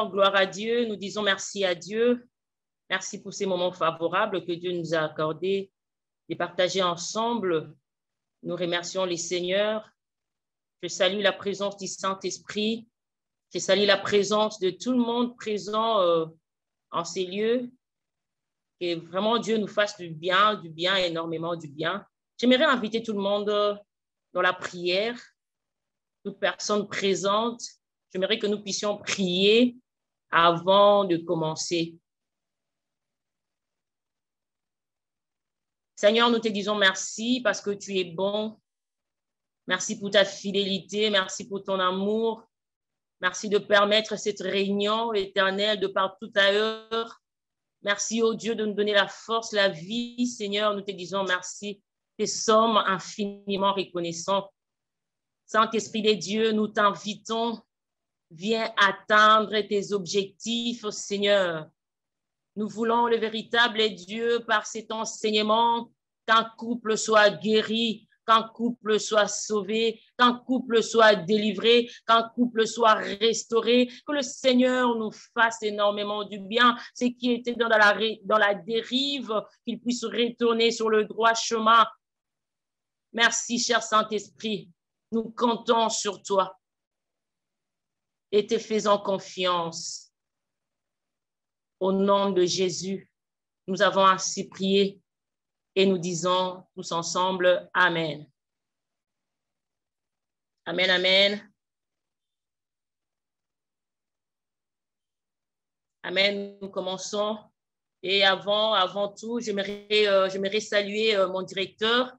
gloire à Dieu. Nous disons merci à Dieu. Merci pour ces moments favorables que Dieu nous a accordés de partager ensemble. Nous remercions les seigneurs. Je salue la présence du Saint-Esprit. Je salue la présence de tout le monde présent en ces lieux. Que vraiment Dieu nous fasse du bien, énormément du bien. J'aimerais inviter tout le monde dans la prière, toute personne présente. J'aimerais que nous puissions prier avant de commencer. Seigneur, nous te disons merci parce que tu es bon. Merci pour ta fidélité, merci pour ton amour. Merci de permettre cette réunion éternelle de partout ailleurs. Merci, oh Dieu, de nous donner la force, la vie. Seigneur, nous te disons merci. Nous sommes infiniment reconnaissants. Saint-Esprit de Dieu, nous t'invitons. Viens atteindre tes objectifs, Seigneur. Nous voulons le véritable Dieu par cet enseignement, qu'un couple soit guéri, qu'un couple soit sauvé, qu'un couple soit délivré, qu'un couple soit restauré, que le Seigneur nous fasse énormément du bien. Ceux qui étaient dans la dérive, qu'ils puissent retourner sur le droit chemin. Merci, cher Saint-Esprit. Nous comptons sur toi et te faisons confiance. Au nom de Jésus, nous avons ainsi prié et nous disons tous ensemble Amen. Amen, Amen. Amen, nous commençons. Et avant tout, j'aimerais saluer mon directeur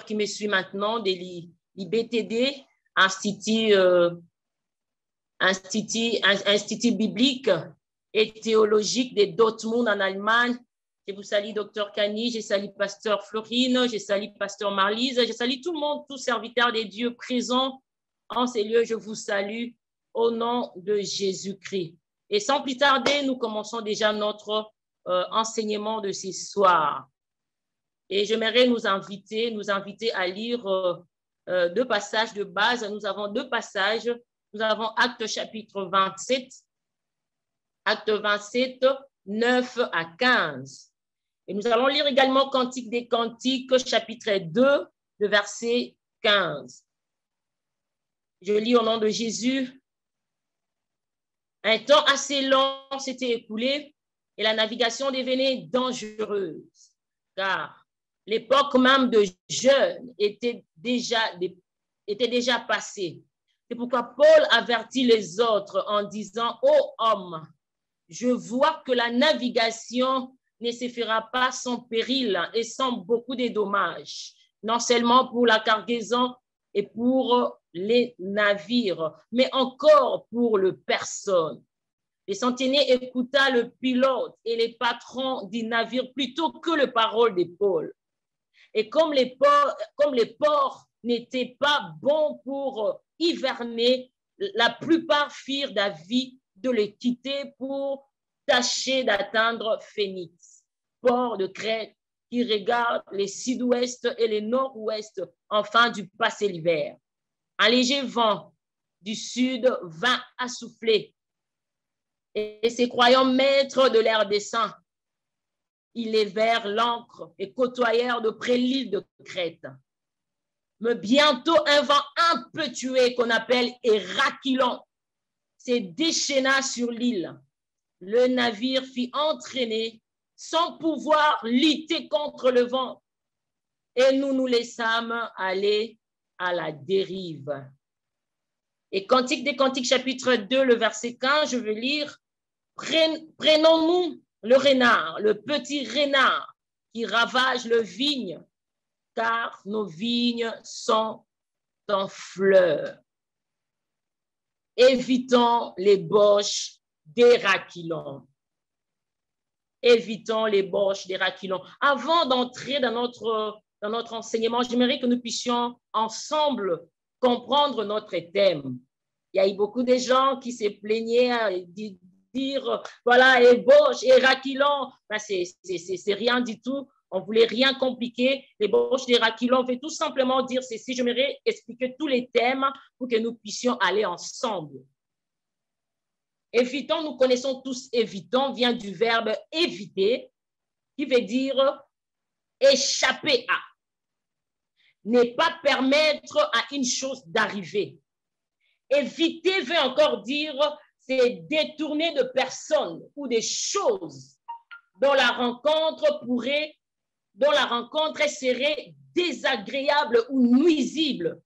qui me suit maintenant de l'IBTD, Institut biblique et théologique de Dortmund en Allemagne. Je vous salue, Dr. Kani, je salue Pasteur Florine, je salue Pasteur Marlise, je salue tout le monde, tous serviteurs de Dieu présents en ces lieux. Je vous salue au nom de Jésus-Christ. Et sans plus tarder, nous commençons déjà notre enseignement de ce soir. Et j'aimerais nous inviter à lire deux passages de base. Nous avons deux passages. Nous avons Actes chapitre 27, 9 à 15. Et nous allons lire également Cantique des Cantiques, chapitre 2, le verset 15. Je lis au nom de Jésus. Un temps assez long s'était écoulé et la navigation devenait dangereuse, car l'époque même de jeûne était déjà passée. C'est pourquoi Paul avertit les autres en disant « Ô homme, je vois que la navigation ne se fera pas sans péril et sans beaucoup de dommages, non seulement pour la cargaison et pour les navires, mais encore pour le personne. » Le centenier écouta le pilote et les patrons du navire plutôt que les paroles de Paul. Et comme les ports n'étaient pas bons pour hiverner, la plupart firent d'avis de les quitter pour tâcher d'atteindre Phénix, port de Crète qui regarde les sud-ouest et les nord-ouest afin d'y passer l'hiver. Un léger vent du sud vint à souffler et se croyant maîtres de l'air des saints, ils levèrent l'ancre et côtoyèrent de près l'île de Crète. Mais bientôt, un vent impétueux qu'on appelle Hérakilon se déchaîna sur l'île. Le navire fut entraîné sans pouvoir lutter contre le vent et nous nous laissâmes aller à la dérive. Et Cantique des Cantiques, chapitre 2, le verset 15, je veux lire « Prenons-nous le renard, le petit renard qui ravage le vigne, car nos vignes sont en fleurs. Évitons les bauches d'Hérakilon. » Évitons les bauches d'Hérakilon. Avant d'entrer dans notre enseignement, j'aimerais que nous puissions ensemble comprendre notre thème. Il y a eu beaucoup de gens qui se plaignaient de dire, voilà, ébauche, Hérakilon, ben c'est rien du tout. On ne voulait rien compliquer. L'ébauche d'Hérakilon veut tout simplement dire ceci. J'aimerais expliquer tous les thèmes pour que nous puissions aller ensemble. Évitons, nous connaissons tous évitons, vient du verbe éviter, qui veut dire échapper à. Ne pas permettre à une chose d'arriver. Éviter veut encore dire c'est détourner de personnes ou des choses dont la rencontre serait désagréable ou nuisible.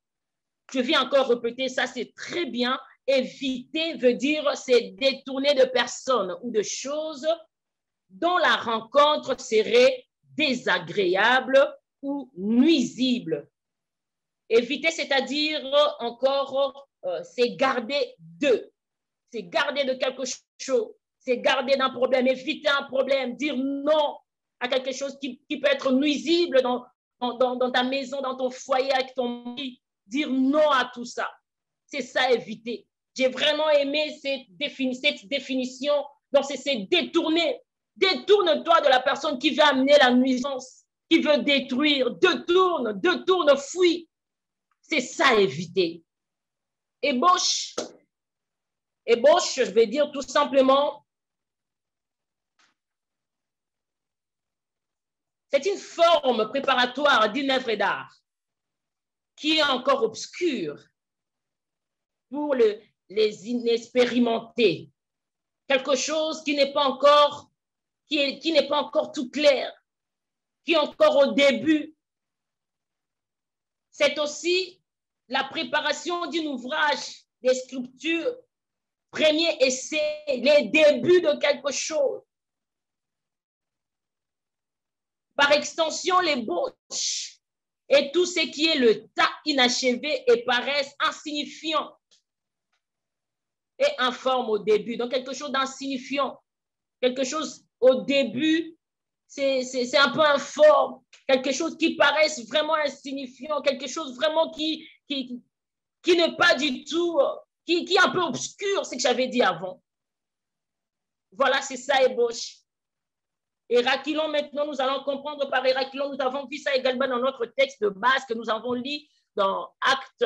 Je viens encore répéter ça, c'est très bien. Éviter veut dire c'est détourner de personnes ou de choses dont la rencontre serait désagréable ou nuisible. Éviter, c'est-à-dire encore, c'est garder de. C'est garder de quelque chose. C'est garder d'un problème, éviter un problème, dire non à quelque chose qui peut être nuisible dans ta maison, dans ton foyer, avec ton mari. Dire non à tout ça. C'est ça, éviter. J'ai vraiment aimé cette définition. Donc, c'est détourner. Détourne-toi de la personne qui veut amener la nuisance, qui veut détruire. Détourne, fuis. C'est ça, éviter. Ébauche, je vais dire tout simplement, c'est une forme préparatoire d'une œuvre d'art qui est encore obscure pour les inexpérimentés. Quelque chose qui n'est pas encore, qui n'est pas encore tout clair, qui est encore au début. C'est aussi la préparation d'un ouvrage, des sculptures, premier essai, les débuts de quelque chose. Par extension, l'ébauche et tout ce qui est le tas inachevé et paraissent insignifiants et informes au début. Donc, quelque chose d'insignifiant, quelque chose au début, c'est un peu informe, quelque chose qui paraisse vraiment insignifiant, quelque chose vraiment qui n'est pas du tout, qui est un peu obscur, c'est ce que j'avais dit avant. Voilà, c'est ça, ébauche. Héraclon, maintenant, nous allons comprendre par Héraclon, nous avons vu ça également dans notre texte de base que nous avons lu dans Actes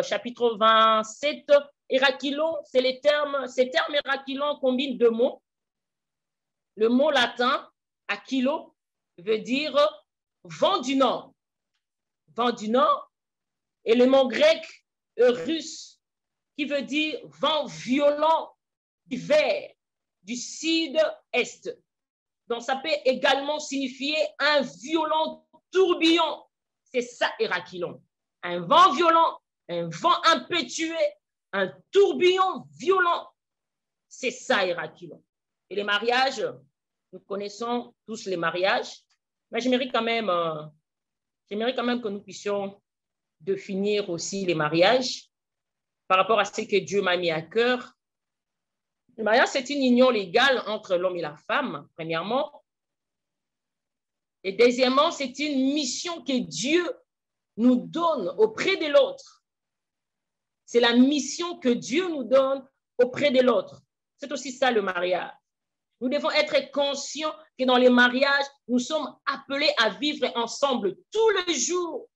chapitre 27. Héraclon, c'est les termes, ces termes Héraclon combinent deux mots. Le mot latin, akilo, veut dire vent du nord. Vent du nord. Et le mot grec, russe, qui veut dire vent violent d'hiver, du sud-est. Donc, ça peut également signifier un violent tourbillon. C'est ça, Héraclon. Un vent violent, un vent impétueux, un tourbillon violent. C'est ça, Héraclon. Et les mariages, nous connaissons tous les mariages, mais j'aimerais quand même que nous puissions définir aussi les mariages par rapport à ce que Dieu m'a mis à cœur. Le mariage, c'est une union légale entre l'homme et la femme, premièrement. Et deuxièmement, c'est une mission que Dieu nous donne auprès de l'autre. C'est la mission que Dieu nous donne auprès de l'autre. C'est aussi ça le mariage. Nous devons être conscients que dans les mariages, nous sommes appelés à vivre ensemble tous les jours,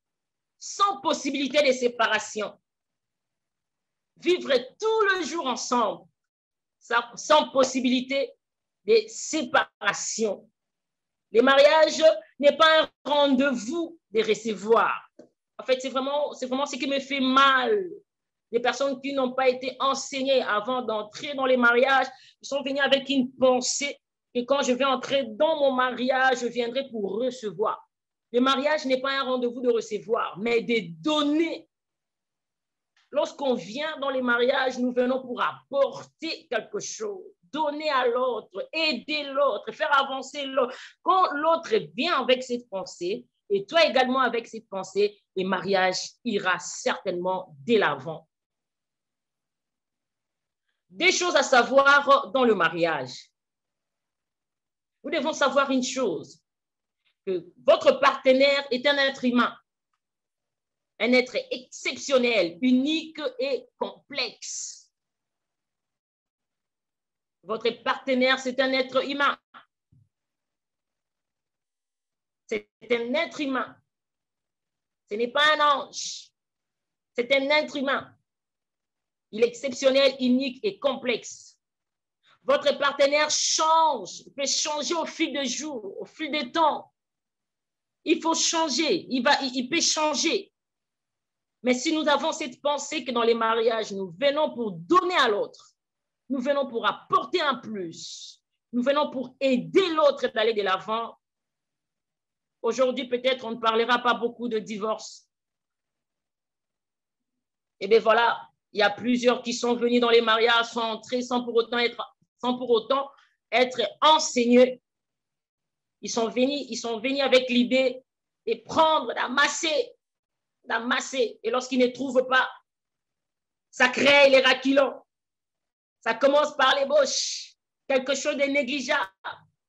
sans possibilité de séparation. Vivre tous les jours ensemble, sans possibilité de séparation. Le mariage n'est pas un rendez-vous de recevoir. En fait, c'est vraiment ce qui me fait mal. Les personnes qui n'ont pas été enseignées avant d'entrer dans les mariages, ils sont venus avec une pensée que quand je vais entrer dans mon mariage, je viendrai pour recevoir. Le mariage n'est pas un rendez-vous de recevoir, mais de donner. Lorsqu'on vient dans les mariages, nous venons pour apporter quelque chose, donner à l'autre, aider l'autre, faire avancer l'autre. Quand l'autre vient avec cette pensée, et toi également avec cette pensée, le mariage ira certainement de l'avant. Des choses à savoir dans le mariage. Nous devons savoir une chose, que votre partenaire est un être humain, un être exceptionnel, unique et complexe. Votre partenaire, c'est un être humain. C'est un être humain. Ce n'est pas un ange. C'est un être humain. Il est exceptionnel, unique et complexe. Votre partenaire change, il peut changer au fil des jours, au fil des temps. Il faut changer, il peut changer. Mais si nous avons cette pensée que dans les mariages, nous venons pour donner à l'autre, nous venons pour apporter un plus, nous venons pour aider l'autre d'aller de l'avant. Aujourd'hui, peut-être, on ne parlera pas beaucoup de divorce. Et bien voilà, il y a plusieurs qui sont venus dans les mariages, sont entrés sans pour autant être enseignés. Ils sont venus avec l'idée de prendre, d'amasser. Et lorsqu'ils ne trouvent pas, ça crée les raquilons. Ça commence par l'ébauche, quelque chose de négligeable,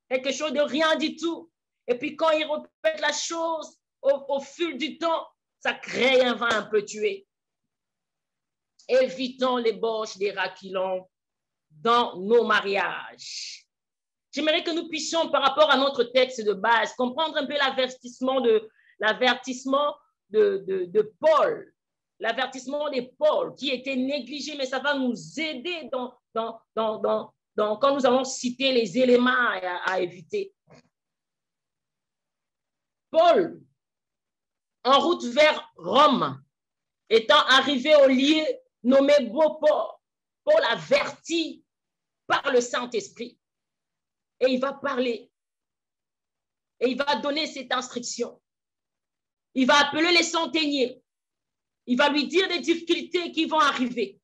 quelque chose de rien du tout. Et puis quand ils répètent la chose au fil du temps, ça crée un vin un peu tué. Évitons l'ébauche des raquilons dans nos mariages. J'aimerais que nous puissions, par rapport à notre texte de base, comprendre un peu l'avertissement de Paul, l'avertissement de Paul qui était négligé, mais ça va nous aider quand nous allons citer les éléments à éviter. Paul, en route vers Rome, étant arrivé au lieu nommé Beauport, Paul averti par le Saint-Esprit. Et il va parler. Et il va donner cette instruction. Il va appeler les centeniers. Il va lui dire des difficultés qui vont arriver.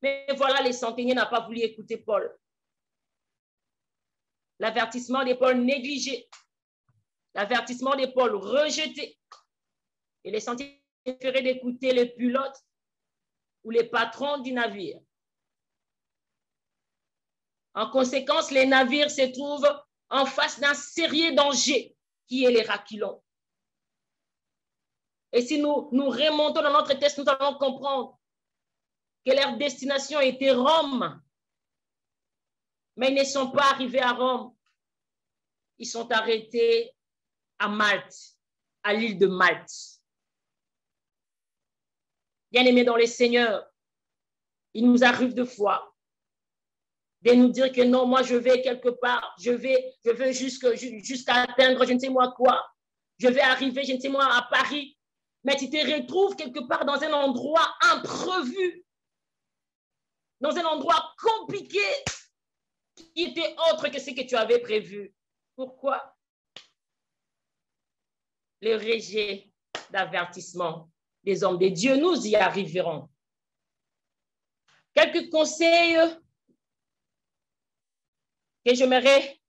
Mais voilà, les centeniers n'ont pas voulu écouter Paul. L'avertissement de Paul négligé. L'avertissement de Paul rejeté. Et les centeniers préféraient d'écouter les pilotes ou les patrons du navire. En conséquence, les navires se trouvent en face d'un sérieux danger qui est les raquilons. Et si nous remontons dans notre texte, nous allons comprendre que leur destination était Rome. Mais ils ne sont pas arrivés à Rome. Ils sont arrêtés à Malte, à l'île de Malte. Bien-aimés dans les seigneurs, il nous arrive de fois de nous dire que non, moi je vais quelque part, je veux jusqu'à atteindre je ne sais moi quoi, je vais arriver je ne sais moi à Paris, mais tu te retrouves quelque part dans un endroit imprévu, dans un endroit compliqué qui était autre que ce que tu avais prévu. Pourquoi? Le rejet d'avertissement des hommes de Dieu, nous y arriverons. Quelques conseils que j'aimerais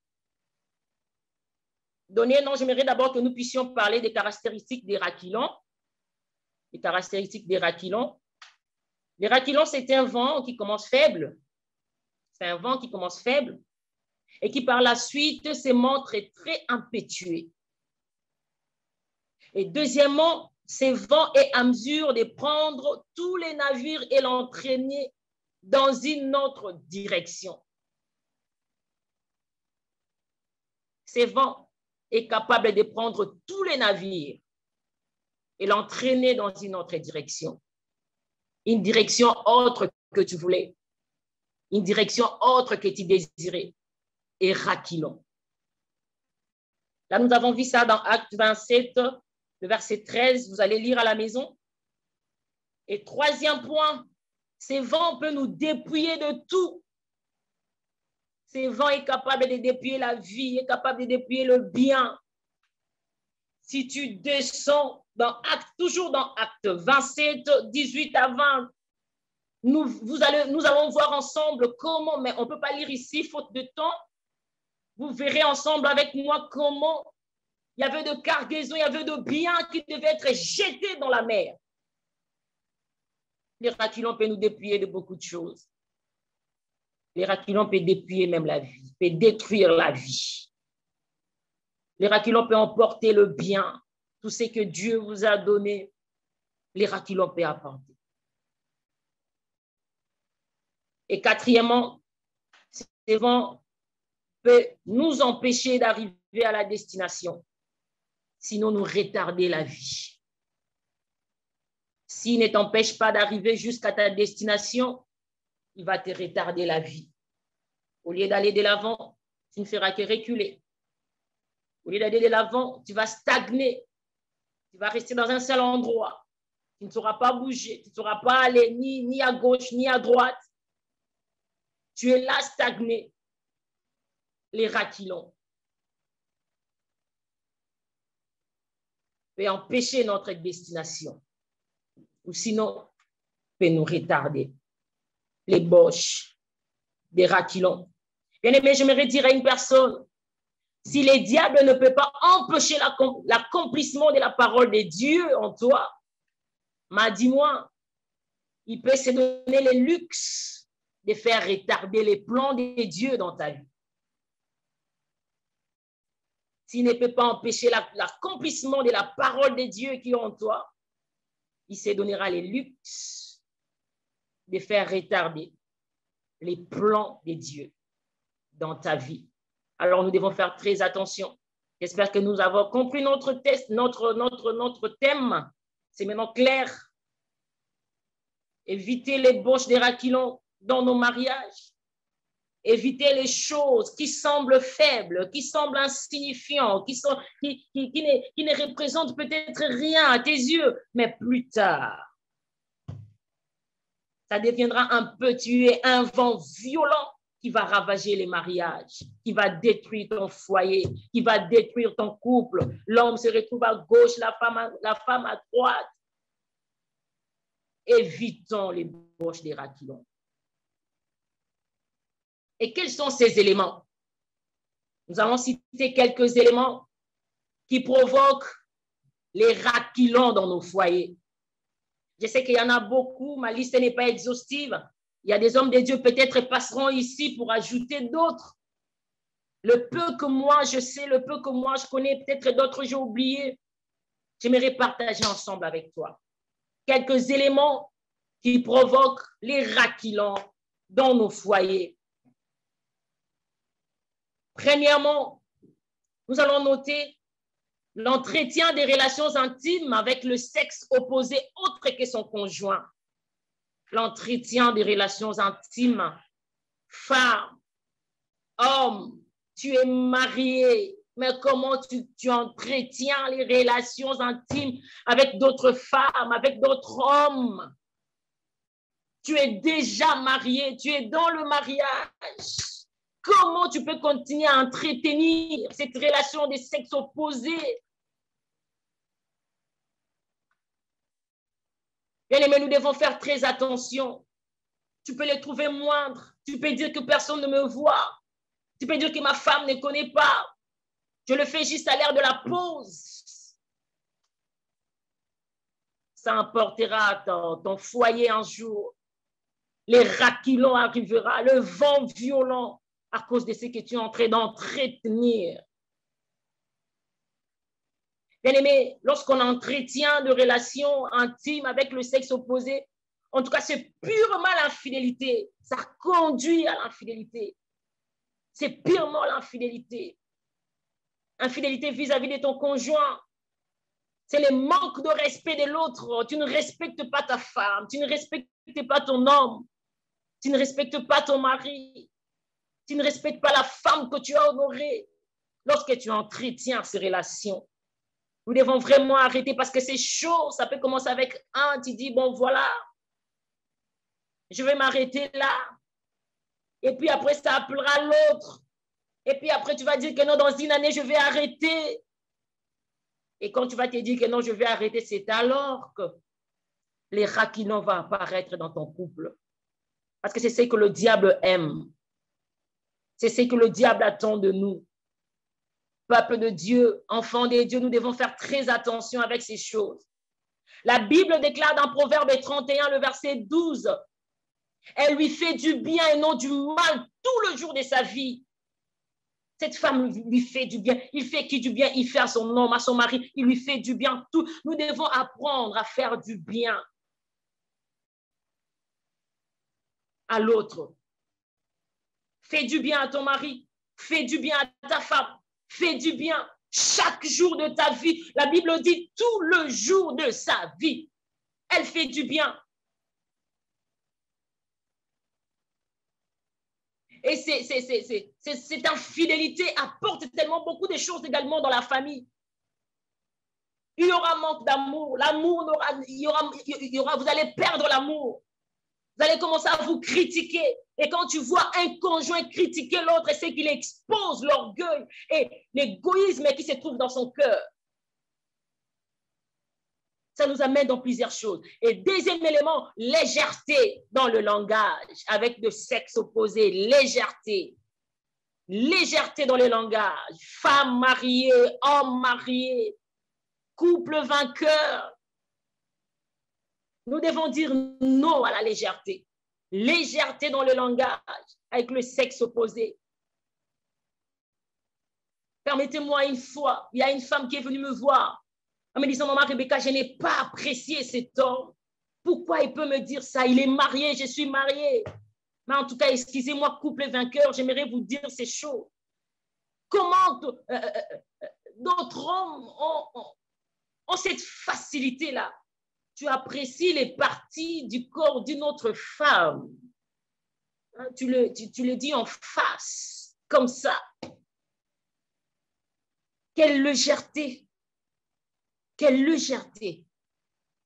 donner. Non, j'aimerais d'abord que nous puissions parler des caractéristiques des raquilons. Les caractéristiques des raquilons. Les raquilons, c'est un vent qui commence faible. C'est un vent qui commence faible et qui par la suite se montre très impétueux. Et deuxièmement, ce vent est à mesure de prendre tous les navires et l'entraîner dans une autre direction. Ce vent est capable de prendre tous les navires et l'entraîner dans une autre direction. Une direction autre que tu voulais. Une direction autre que tu désirais. Et raquilons. Là, nous avons vu ça dans Acte 27, le verset 13. Vous allez lire à la maison. Et troisième point, ce vent peut nous dépouiller de tout. Ce vent est capable de dépouiller la vie, est capable de dépouiller le bien. Si tu descends toujours dans Acte 27, 18 à 20, nous allons voir ensemble comment, mais on ne peut pas lire ici, faute de temps. Vous verrez ensemble avec moi comment il y avait de cargaisons, il y avait de biens qui devaient être jetés dans la mer. Les raquilons peuvent nous dépouiller de beaucoup de choses. Les raquilons peuvent dépouiller même la vie, peuvent détruire la vie. Les raquilons peuvent emporter le bien, tout ce que Dieu vous a donné, les raquilons peuvent apporter. Et quatrièmement, ces vents peuvent nous empêcher d'arriver à la destination, sinon nous retarder la vie. S'il ne t'empêche pas d'arriver jusqu'à ta destination, il va te retarder la vie. Au lieu d'aller de l'avant, tu ne feras que reculer. Au lieu d'aller de l'avant, tu vas stagner. Tu vas rester dans un seul endroit. Tu ne sauras pas bouger. Tu ne sauras pas aller ni à gauche, ni à droite. Tu es là stagné. Les rats qui l'ont. Peut empêcher notre destination. Ou sinon, peut nous retarder. Les boches, des rats qui l'ont. Bien aimé, j'aimerais dire à une personne, si le diable ne peut pas empêcher l'accomplissement de la parole de Dieu en toi, dis-moi, il peut se donner le luxe de faire retarder les plans de Dieu dans ta vie. S'il ne peut pas empêcher l'accomplissement de la parole de Dieu qui est en toi, il se donnera le luxe de faire retarder les plans de Dieu dans ta vie. Alors, nous devons faire très attention. J'espère que nous avons compris notre thème. C'est maintenant clair. Éviter les bauches des rats qui l'ont dans nos mariages. Éviter les choses qui semblent faibles, qui semblent insignifiantes, qui ne représentent peut-être rien à tes yeux, mais plus tard, ça deviendra un petit un vent violent qui va ravager les mariages, qui va détruire ton foyer, qui va détruire ton couple. L'homme se retrouve à gauche, la femme à droite. Évitons les bauches des rats qui l'ont. Et quels sont ces éléments? Nous allons citer quelques éléments qui provoquent les rats qui l'ont dans nos foyers. Je sais qu'il y en a beaucoup, ma liste n'est pas exhaustive. Il y a des hommes de Dieu peut-être passeront ici pour ajouter d'autres. Le peu que moi je sais, le peu que moi je connais, peut-être d'autres j'ai oublié. J'aimerais partager ensemble avec toi quelques éléments qui provoquent les rats qui l'ont dans nos foyers. Premièrement, nous allons noter l'entretien des relations intimes avec le sexe opposé autre que son conjoint. L'entretien des relations intimes. Femme, homme, tu es marié, mais comment tu entretiens les relations intimes avec d'autres femmes, avec d'autres hommes? Tu es déjà marié, tu es dans le mariage. Comment tu peux continuer à entretenir cette relation de sexe opposé? Bien aimé, nous devons faire très attention. Tu peux les trouver moindres. Tu peux dire que personne ne me voit. Tu peux dire que ma femme ne connaît pas. Je le fais juste à l'heure de la pause. Ça emportera ton foyer un jour. Les rats qui l'ont arrivera, le vent violent à cause de ce que tu es en train d'entretenir. Bien aimé, lorsqu'on entretient de relations intimes avec le sexe opposé, en tout cas, c'est purement l'infidélité. Ça conduit à l'infidélité. C'est purement l'infidélité. Infidélité vis-à-vis de ton conjoint. C'est le manque de respect de l'autre. Tu ne respectes pas ta femme. Tu ne respectes pas ton homme. Tu ne respectes pas ton mari. Tu ne respectes pas la femme que tu as honorée. Lorsque tu entretiens ces relations, nous devons vraiment arrêter parce que c'est chaud. Ça peut commencer avec un. Tu dis, bon, voilà, je vais m'arrêter là. Et puis après, ça appellera l'autre. Et puis après, tu vas dire que non, dans une année, je vais arrêter. Et quand tu vas te dire que non, je vais arrêter, c'est alors que les rats qui l'ont vont apparaître dans ton couple. Parce que c'est ce que le diable aime. C'est ce que le diable attend de nous. Peuple de Dieu, enfants de Dieu, nous devons faire très attention avec ces choses. La Bible déclare dans Proverbe 31, le verset 12, elle lui fait du bien et non du mal tout le jour de sa vie. Cette femme lui fait du bien. Il fait qui du bien? Il fait à son homme, à son mari. Il lui fait du bien. Tout. Nous devons apprendre à faire du bien à l'autre. Fais du bien à ton mari. Fais du bien à ta femme. Fais du bien chaque jour de ta vie. La Bible dit tout le jour de sa vie. Elle fait du bien. Et cette infidélité apporte tellement beaucoup de choses également dans la famille. Il y aura manque d'amour. L'amour, vous allez perdre l'amour. Vous allez commencer à vous critiquer. Et quand tu vois un conjoint critiquer l'autre, c'est qu'il expose l'orgueil et l'égoïsme qui se trouve dans son cœur. Ça nous amène dans plusieurs choses. Et deuxième élément, légèreté dans le langage avec le sexe opposé. Légèreté. Légèreté dans le langage. Femme mariée, homme marié, couple vainqueur. Nous devons dire non à la légèreté. Légèreté dans le langage avec le sexe opposé. Permettez-moi une fois, il y a une femme qui est venue me voir en me disant, maman Rebecca, je n'ai pas apprécié cet homme. Pourquoi il peut me dire ça? Il est marié, je suis mariée. Mais en tout cas, excusez-moi, couple vainqueur, j'aimerais vous dire ces choses. Comment d'autres hommes ont cette facilité-là? Tu apprécies les parties du corps d'une autre femme. Tu le dis en face, comme ça. Quelle légèreté! Quelle légèreté!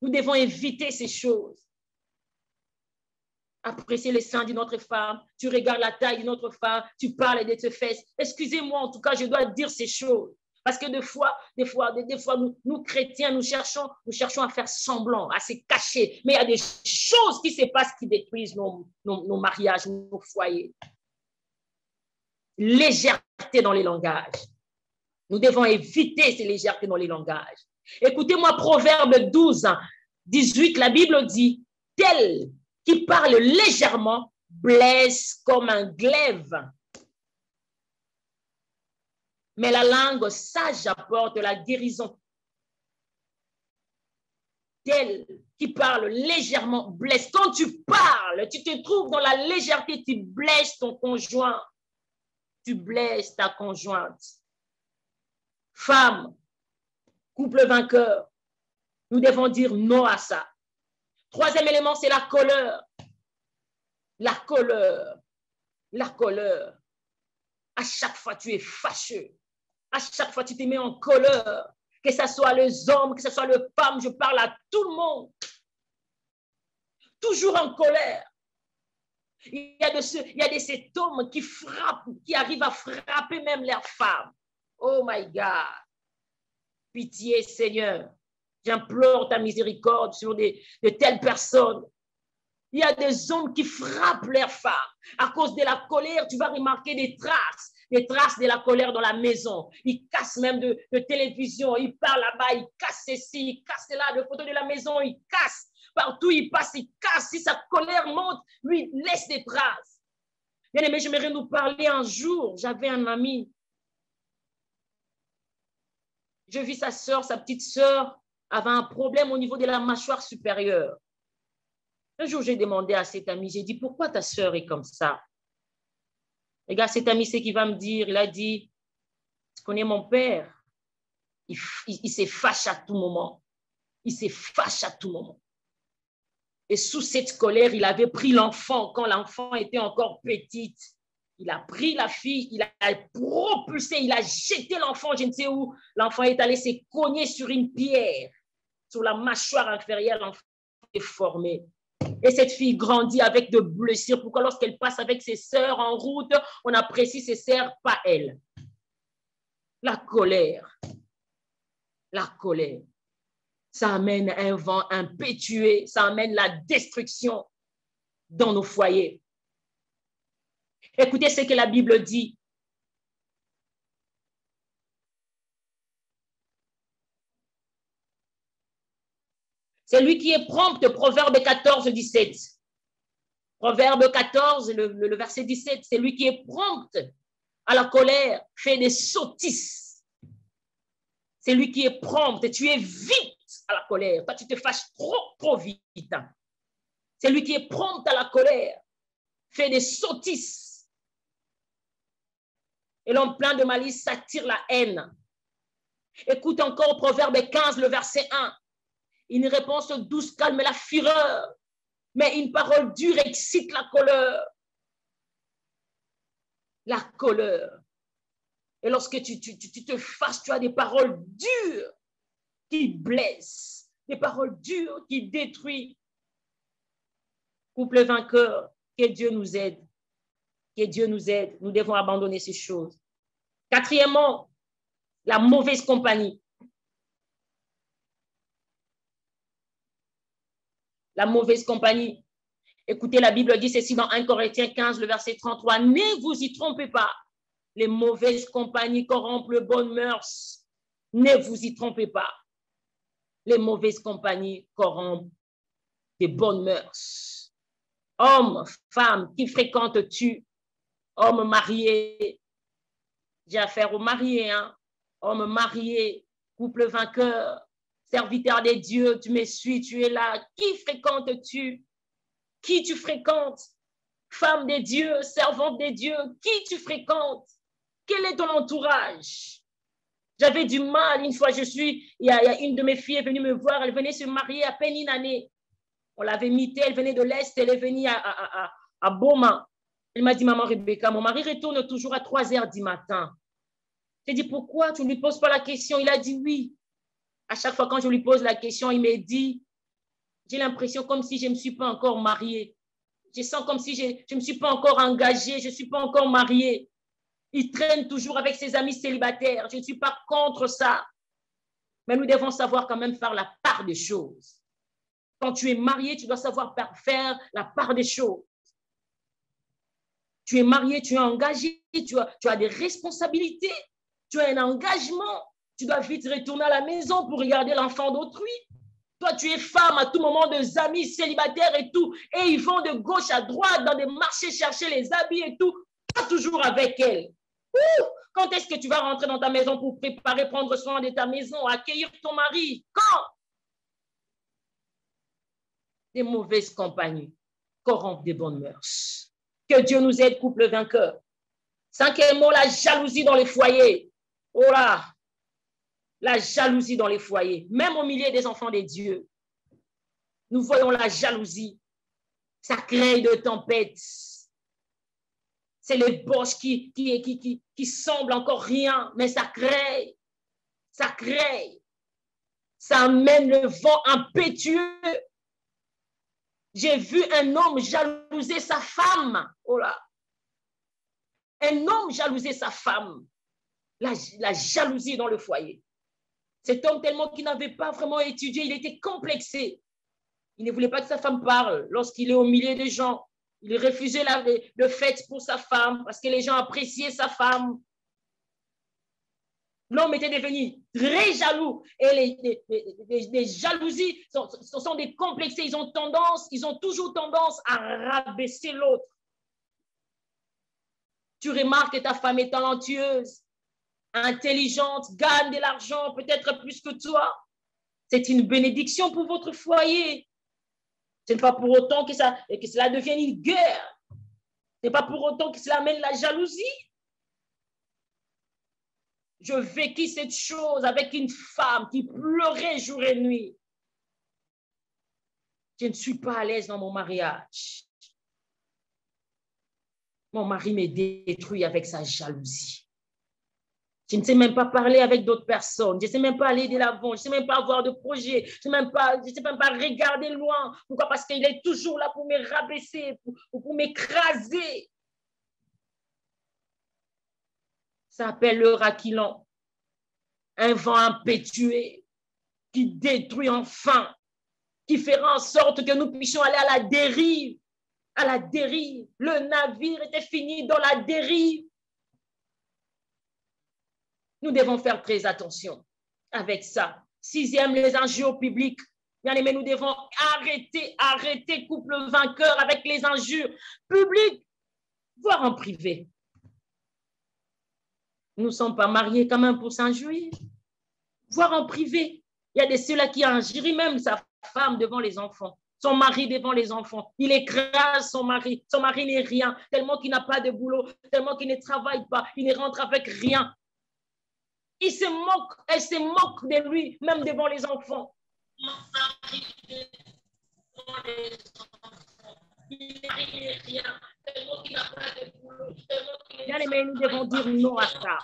Nous devons éviter ces choses. Apprécier les seins d'une autre femme, tu regardes la taille d'une autre femme, tu parles de tes fesses. Excusez-moi, en tout cas, je dois dire ces choses. Parce que des fois, nous chrétiens, nous cherchons à faire semblant, à se cacher. Mais il y a des choses qui se passent qui détruisent nos mariages, nos foyers. Légèreté dans les langages. Nous devons éviter ces légèretés dans les langages. Écoutez-moi, Proverbe 12, 18, la Bible dit, tel qui parle légèrement blesse comme un glaive. Mais la langue sage apporte la guérison. Tel qui parle légèrement blesse. Quand tu parles, tu te trouves dans la légèreté, tu blesses ton conjoint. Tu blesses ta conjointe. Femme, couple vainqueur, nous devons dire non à ça. Troisième élément, c'est la colère. La colère. La colère. À chaque fois, tu es fâcheux. À chaque fois, tu te mets en colère. Que ce soit les hommes, que ce soit les femmes, je parle à tout le monde. Toujours en colère. Il y a de cet homme qui frappe, qui arrive à frapper même leurs femmes. Oh my God. Pitié, Seigneur. J'implore ta miséricorde sur de telles personnes. Il y a des hommes qui frappent leurs femmes. À cause de la colère, tu vas remarquer des traces de la colère dans la maison. Ils cassent même de télévision, ils parlent là-bas, ils cassent ceci, ils cassent là, de photos de la maison, ils cassent. Partout, ils passent, ils cassent. Si sa colère monte, lui, il laisse des traces. Bien aimé, j'aimerais nous parler un jour. J'avais un ami. Je vis sa soeur, sa petite soeur, avait un problème au niveau de la mâchoire supérieure. Un jour, j'ai demandé à cet ami, j'ai dit, pourquoi ta soeur est comme ça? Regarde, cet ami, c'est qu'il va me dire, il a dit, tu connais mon père, il se fâche à tout moment. Il se fâche à tout moment. Et sous cette colère, il avait pris l'enfant quand l'enfant était encore petite. Il a pris la fille, il a propulsé, il a jeté l'enfant, je ne sais où. L'enfant est allé se cogner sur une pierre, sur la mâchoire inférieure, l'enfant est formé. Et cette fille grandit avec de blessures. Pourquoi lorsqu'elle passe avec ses sœurs en route, on apprécie ses sœurs, pas elle? La colère. La colère. Ça amène un vent impétueux, ça amène la destruction dans nos foyers. Écoutez ce que la Bible dit. C'est lui qui est prompt, Proverbe 14, 17. Proverbe 14, le verset 17, c'est lui qui est prompt à la colère, fait des sottises. C'est lui qui est prompt, tu es vite à la colère. Toi, tu te fâches trop vite. C'est lui qui est prompt à la colère, fait des sottises. Et l'homme plein de malice s'attire la haine. Écoute encore Proverbe 15, le verset 1. Une réponse douce calme la fureur, mais une parole dure excite la colère. la colère. Et lorsque tu te fâches, tu as des paroles dures qui blessent, des paroles dures qui détruisent. Couple vainqueur, que Dieu nous aide. Que Dieu nous aide. Nous devons abandonner ces choses. Quatrièmement, la mauvaise compagnie. La mauvaise compagnie. Écoutez, la Bible dit ceci dans 1 Corinthiens 15, le verset 33. Ne vous y trompez pas. Les mauvaises compagnies corrompent les bonnes mœurs. Ne vous y trompez pas. Les mauvaises compagnies corrompent les bonnes mœurs. Hommes, femmes, qui fréquentes-tu? Hommes mariés. J'ai affaire aux mariés, hein? Hommes mariés, couple vainqueur, serviteur des dieux, tu me suis, tu es là. Qui fréquentes-tu? Qui tu fréquentes? Femme des dieux, servante des dieux, qui tu fréquentes? Quel est ton entourage? J'avais du mal, une fois il y a une de mes filles est venue me voir, elle venait se marier à peine une année. On l'avait mitée, elle venait de l'Est, elle est venue à Boma. Elle m'a dit, maman Rebecca, mon mari retourne toujours à 3 heures du matin. J'ai dit, pourquoi tu ne lui poses pas la question? Il a dit oui. À chaque fois quand je lui pose la question, il me dit, j'ai l'impression comme si je ne me suis pas encore mariée. Je sens comme si je ne me suis pas encore engagée, je ne suis pas encore mariée. Il traîne toujours avec ses amis célibataires. Je ne suis pas contre ça. Mais nous devons savoir quand même faire la part des choses. Quand tu es marié, tu dois savoir faire la part des choses. Tu es marié, tu es engagé, tu as des responsabilités, tu as un engagement. Tu dois vite retourner à la maison pour regarder l'enfant d'autrui. Toi, tu es femme, à tout moment, des amis célibataires et tout. Et ils vont de gauche à droite dans des marchés chercher les habits et tout. Pas toujours avec elle. Quand est-ce que tu vas rentrer dans ta maison pour préparer, prendre soin de ta maison, accueillir ton mari? Quand? Des mauvaises compagnies corrompent des bonnes mœurs. Que Dieu nous aide, couple vainqueur. Cinquièmement, la jalousie dans les foyers. Oh là! La jalousie dans les foyers, même au milieu des enfants des dieux. Nous voyons la jalousie. Ça crée de tempêtes. C'est les boches qui semblent encore rien, mais ça crée. Ça crée. Ça amène le vent impétueux. J'ai vu un homme jalouser sa femme. Oh là. Un homme jalouser sa femme. La jalousie dans le foyer. Cet homme, tellement qu'il n'avait pas vraiment étudié, il était complexé. Il ne voulait pas que sa femme parle lorsqu'il est au milieu des gens. Il refusait le fête pour sa femme parce que les gens appréciaient sa femme. L'homme était devenu très jaloux. Et les jalousies sont des complexés. Ils ont toujours tendance à rabaisser l'autre. Tu remarques que ta femme est talentueuse, intelligente, gagne de l'argent, peut-être plus que toi. C'est une bénédiction pour votre foyer. Ce n'est pas pour autant que cela devienne une guerre. Ce n'est pas pour autant que cela amène la jalousie. Je vécis cette chose avec une femme qui pleurait jour et nuit. Je ne suis pas à l'aise dans mon mariage. Mon mari me détruit avec sa jalousie. Je ne sais même pas parler avec d'autres personnes. Je ne sais même pas aller de l'avant. Je ne sais même pas avoir de projet. Je ne sais même pas regarder loin. Pourquoi? Parce qu'il est toujours là pour me rabaisser, pour m'écraser. Ça appelle le raquilan. Un vent impétueux qui détruit enfin, qui fera en sorte que nous puissions aller à la dérive. À la dérive. Le navire était fini dans la dérive. Nous devons faire très attention avec ça. 6e, les injures publiques. Bien aimé, nous devons arrêter couple vainqueur avec les injures publiques, voire en privé. Nous ne sommes pas mariés quand même pour s'injurier, voire en privé. Il y a des ceux-là qui injurient même sa femme devant les enfants, son mari devant les enfants. Il écrase son mari. Son mari n'est rien, tellement qu'il n'a pas de boulot, tellement qu'il ne travaille pas, il ne rentre avec rien. Il se moque, elle se moque de lui, même devant les enfants. Il n'est rien, tellement qu'il n'a pas de boulot, tellement qu'il ne Bien aimé, nous devons dire non à ça.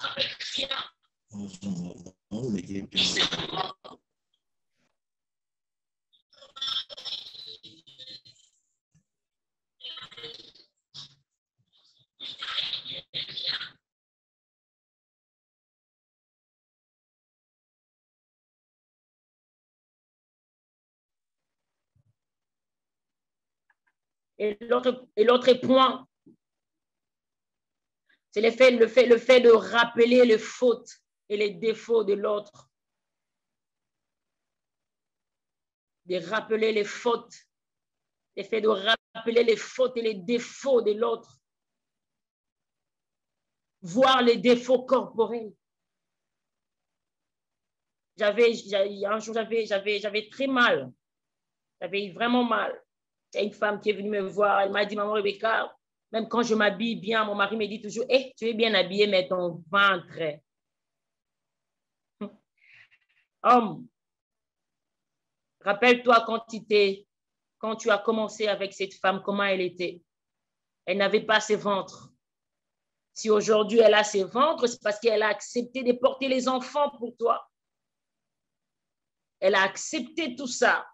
Et l'autre point, c'est le fait de rappeler les fautes et les défauts de l'autre. De rappeler les fautes, le fait de rappeler les fautes et les défauts de l'autre. Voir les défauts corporels. Un jour, j'avais très mal. J'avais vraiment mal. Il y a une femme qui est venue me voir. Elle m'a dit, maman Rebecca, même quand je m'habille bien, mon mari me dit toujours, hey, tu es bien habillée, mais ton ventre. Homme, rappelle-toi quand tu as commencé avec cette femme, comment elle était. Elle n'avait pas ses ventres. Si aujourd'hui elle a ses ventres, c'est parce qu'elle a accepté de porter les enfants pour toi. Elle a accepté tout ça.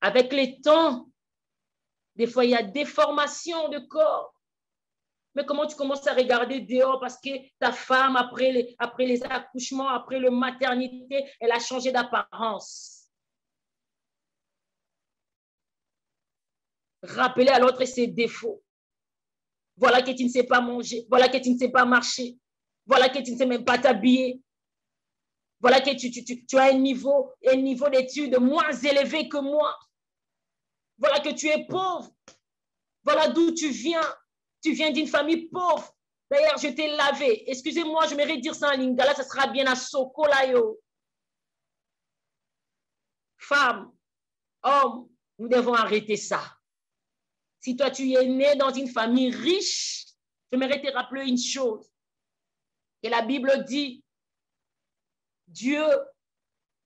Avec le temps, des fois, il y a déformation de corps. Mais comment tu commences à regarder dehors parce que ta femme, après les accouchements, après la maternité, elle a changé d'apparence. Rappeler à l'autre ses défauts. Voilà que tu ne sais pas manger. Voilà que tu ne sais pas marcher. Voilà que tu ne sais même pas t'habiller. Voilà que tu as un niveau d'études moins élevé que moi. Voilà que tu es pauvre. Voilà d'où tu viens. Tu viens d'une famille pauvre. D'ailleurs, je t'ai lavé. Excusez-moi, je m'aimerais dire ça en lingala, ça sera bien à Sokolayo. Femme, homme, nous devons arrêter ça. Si toi, tu es né dans une famille riche, j'aimerais te rappeler une chose. Que la Bible dit, Dieu,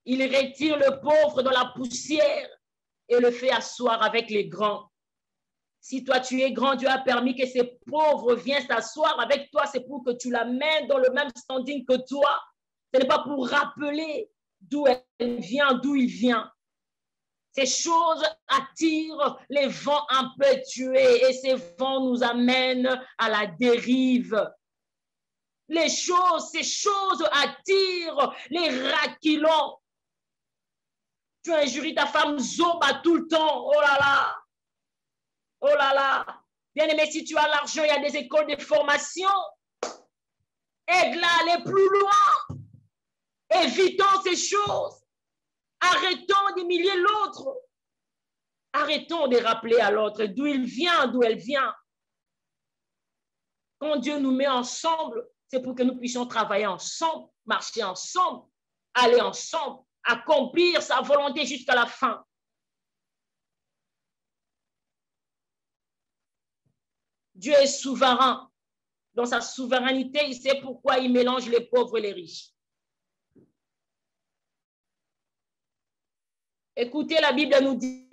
il retire le pauvre dans la poussière et le fait asseoir avec les grands. Si toi, tu es grand, Dieu a permis que ces pauvres viennent s'asseoir avec toi. C'est pour que tu l'amènes dans le même standing que toi. Ce n'est pas pour rappeler d'où elle vient, d'où il vient. Ces choses attirent les vents impétueux et ces vents nous amènent à la dérive. Ces choses attirent les raquilons. Tu injuries ta femme zoba tout le temps. Oh là là. Oh là là, bien aimé, si tu as l'argent, il y a des écoles de formation. Aide-la à aller plus loin. Évitons ces choses. Arrêtons d'humilier l'autre. Arrêtons de rappeler à l'autre d'où il vient, d'où elle vient. Quand Dieu nous met ensemble, c'est pour que nous puissions travailler ensemble, marcher ensemble, aller ensemble, accomplir sa volonté jusqu'à la fin. Dieu est souverain. Dans sa souveraineté, il sait pourquoi il mélange les pauvres et les riches. Écoutez, la Bible nous dit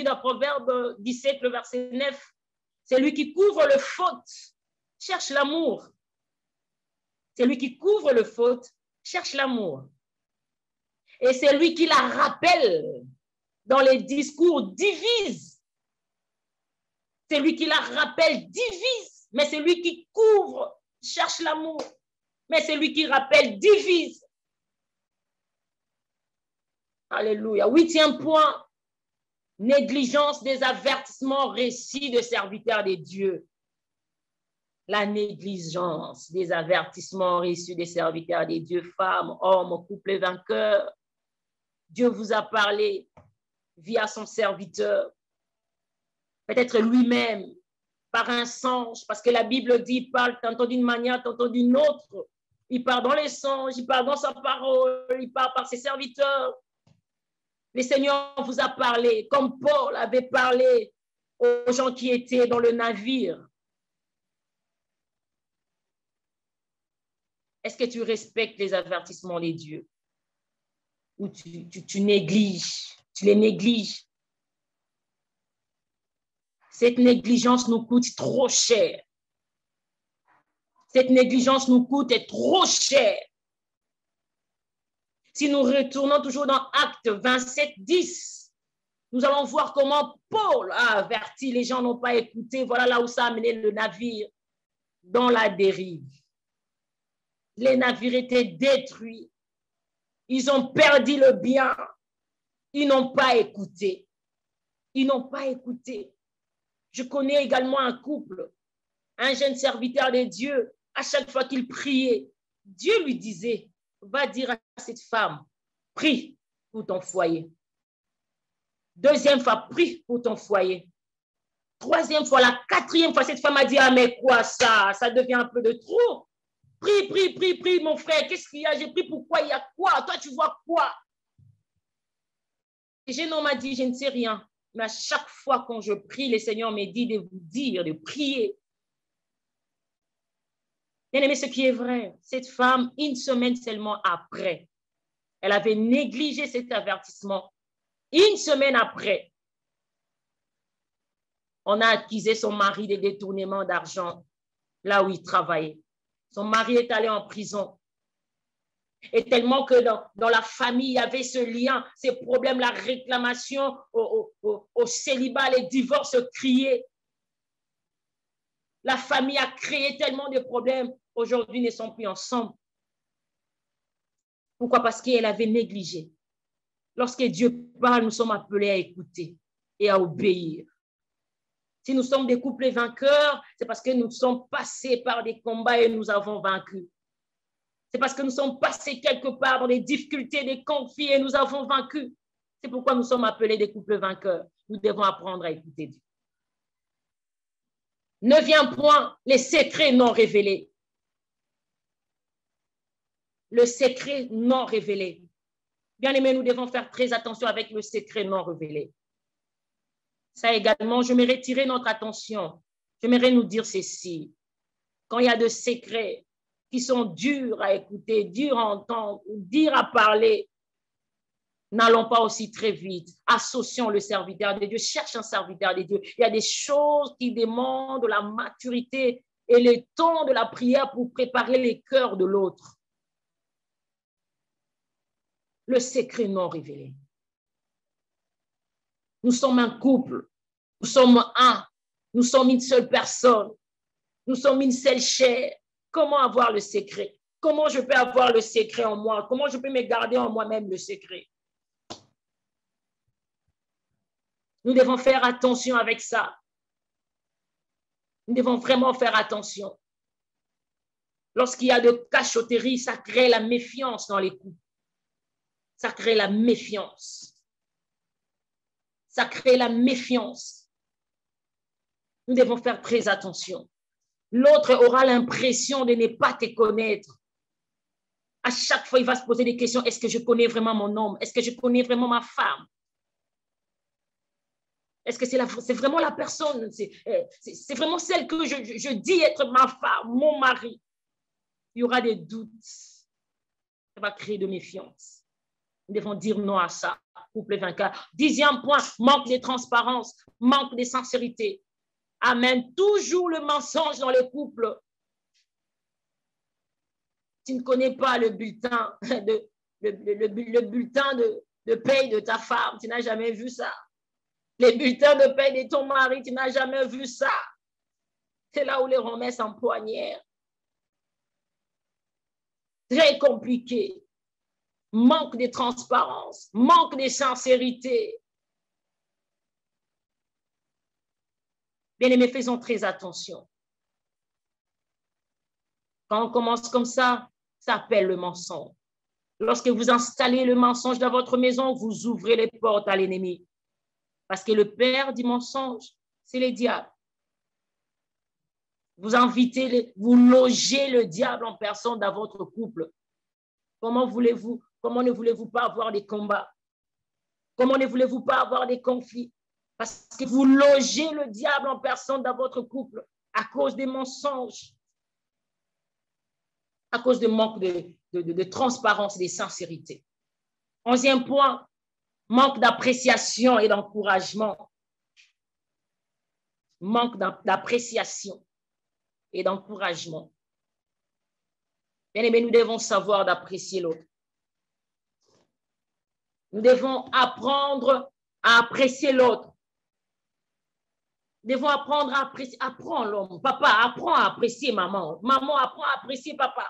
dans Proverbe 17, le verset 9, c'est lui qui couvre le faute, cherche l'amour. C'est lui qui couvre le faute, cherche l'amour. Et c'est lui qui la rappelle dans les discours, divise. C'est lui qui la rappelle, divise. Mais c'est lui qui couvre, cherche l'amour. Mais c'est lui qui rappelle, divise. Alléluia. 8e point, négligence des avertissements reçus de serviteurs de Dieu. La négligence des avertissements reçus des serviteurs de Dieu, femmes, hommes, couple vainqueur. Dieu vous a parlé via son serviteur, peut-être lui-même, par un songe, parce que la Bible dit, il parle tantôt d'une manière, tantôt d'une autre. Il parle dans les songes, il parle dans sa parole, il parle par ses serviteurs. Le Seigneur vous a parlé, comme Paul avait parlé aux gens qui étaient dans le navire. Est-ce que tu respectes les avertissements des dieux? Ou tu négliges, tu les négliges? Cette négligence nous coûte trop cher. Cette négligence nous coûte trop cher. Si nous retournons toujours dans Actes 27, 10, nous allons voir comment Paul a averti, les gens n'ont pas écouté. Voilà là où ça a amené le navire dans la dérive. Les navires étaient détruits. Ils ont perdu le bien. Ils n'ont pas écouté. Ils n'ont pas écouté. Je connais également un couple, un jeune serviteur de Dieu. À chaque fois qu'il priait, Dieu lui disait, va dire à cette femme, prie pour ton foyer. Deuxième fois, prie pour ton foyer. Troisième fois, la quatrième fois, cette femme a dit, ah mais quoi ça? Ça devient un peu de trop. Prie, mon frère, qu'est-ce qu'il y a? J'ai pris pourquoi, il y a quoi? Toi, tu vois quoi? Le jeune homme m'a dit, je ne sais rien. Mais à chaque fois quand je prie, le Seigneur me dit de vous dire, de prier. Bien aimé, ce qui est vrai, cette femme, une semaine seulement après, elle avait négligé cet avertissement. Une semaine après, on a accusé son mari de détournement d'argent là où il travaillait. Son mari est allé en prison. Et tellement que dans la famille, il y avait ce lien, ces problèmes, la réclamation au célibat, les divorces criés. La famille a créé tellement de problèmes. Aujourd'hui, ils ne sont plus ensemble. Pourquoi? Parce qu'elle avait négligé. Lorsque Dieu parle, nous sommes appelés à écouter et à obéir. Si nous sommes des couples vainqueurs, c'est parce que nous sommes passés par des combats et nous avons vaincu. C'est parce que nous sommes passés quelque part dans des difficultés, des conflits et nous avons vaincu. C'est pourquoi nous sommes appelés des couples vainqueurs. Nous devons apprendre à écouter Dieu. 9e point, les secrets non révélés. Le secret non révélé. Bien aimé, nous devons faire très attention avec le secret non révélé. Ça également, j'aimerais tirer notre attention. J'aimerais nous dire ceci. Quand il y a de secrets qui sont durs à écouter, durs à entendre, durs à parler, n'allons pas aussi très vite. Associons le serviteur de Dieu. Cherche un serviteur de Dieu. Il y a des choses qui demandent la maturité et le temps de la prière pour préparer les cœurs de l'autre. Le secret non révélé. Nous sommes un couple. Nous sommes un. Nous sommes une seule personne. Nous sommes une seule chair. Comment avoir le secret? Comment je peux avoir le secret en moi? Comment je peux me garder en moi-même le secret? Nous devons faire attention avec ça. Nous devons vraiment faire attention. Lorsqu'il y a de cachotterie, ça crée la méfiance dans les couples. Ça crée la méfiance. Ça crée la méfiance. Nous devons faire très attention. L'autre aura l'impression de ne pas te connaître. À chaque fois, il va se poser des questions. Est-ce que je connais vraiment mon homme? Est-ce que je connais vraiment ma femme? Est-ce que c'est vraiment la personne? C'est vraiment celle que je dis être ma femme, mon mari? Il y aura des doutes. Ça va créer de méfiance. Nous devons dire non à ça. Couple vainqueur. 10e point, manque de transparence, manque de sincérité. Amen. Toujours le mensonge dans les couples. Tu ne connais pas le bulletin le bulletin de paye de ta femme. Tu n'as jamais vu ça. Les bulletins de paye de ton mari, tu n'as jamais vu ça. C'est là où les remèdes s'empoignèrent. Très compliqué. Manque de transparence, manque de sincérité. Bien-aimés, faisons très attention. Quand on commence comme ça s'appelle le mensonge. Lorsque vous installez le mensonge dans votre maison, vous ouvrez les portes à l'ennemi. Parce que le père du mensonge, c'est le diable. Vous invitez, vous logez le diable en personne dans votre couple. Comment ne voulez-vous pas avoir des combats? Comment ne voulez-vous pas avoir des conflits? Parce que vous logez le diable en personne dans votre couple à cause des mensonges, à cause de manque de transparence et de sincérité. 11e point, manque d'appréciation et d'encouragement. manque d'appréciation et d'encouragement. Bien-aimés, nous devons savoir d'apprécier l'autre. Nous devons apprendre à apprécier l'autre. Nous devons apprendre à apprécier. Apprends l'homme. Papa, apprends à apprécier maman. Maman, apprends à apprécier papa.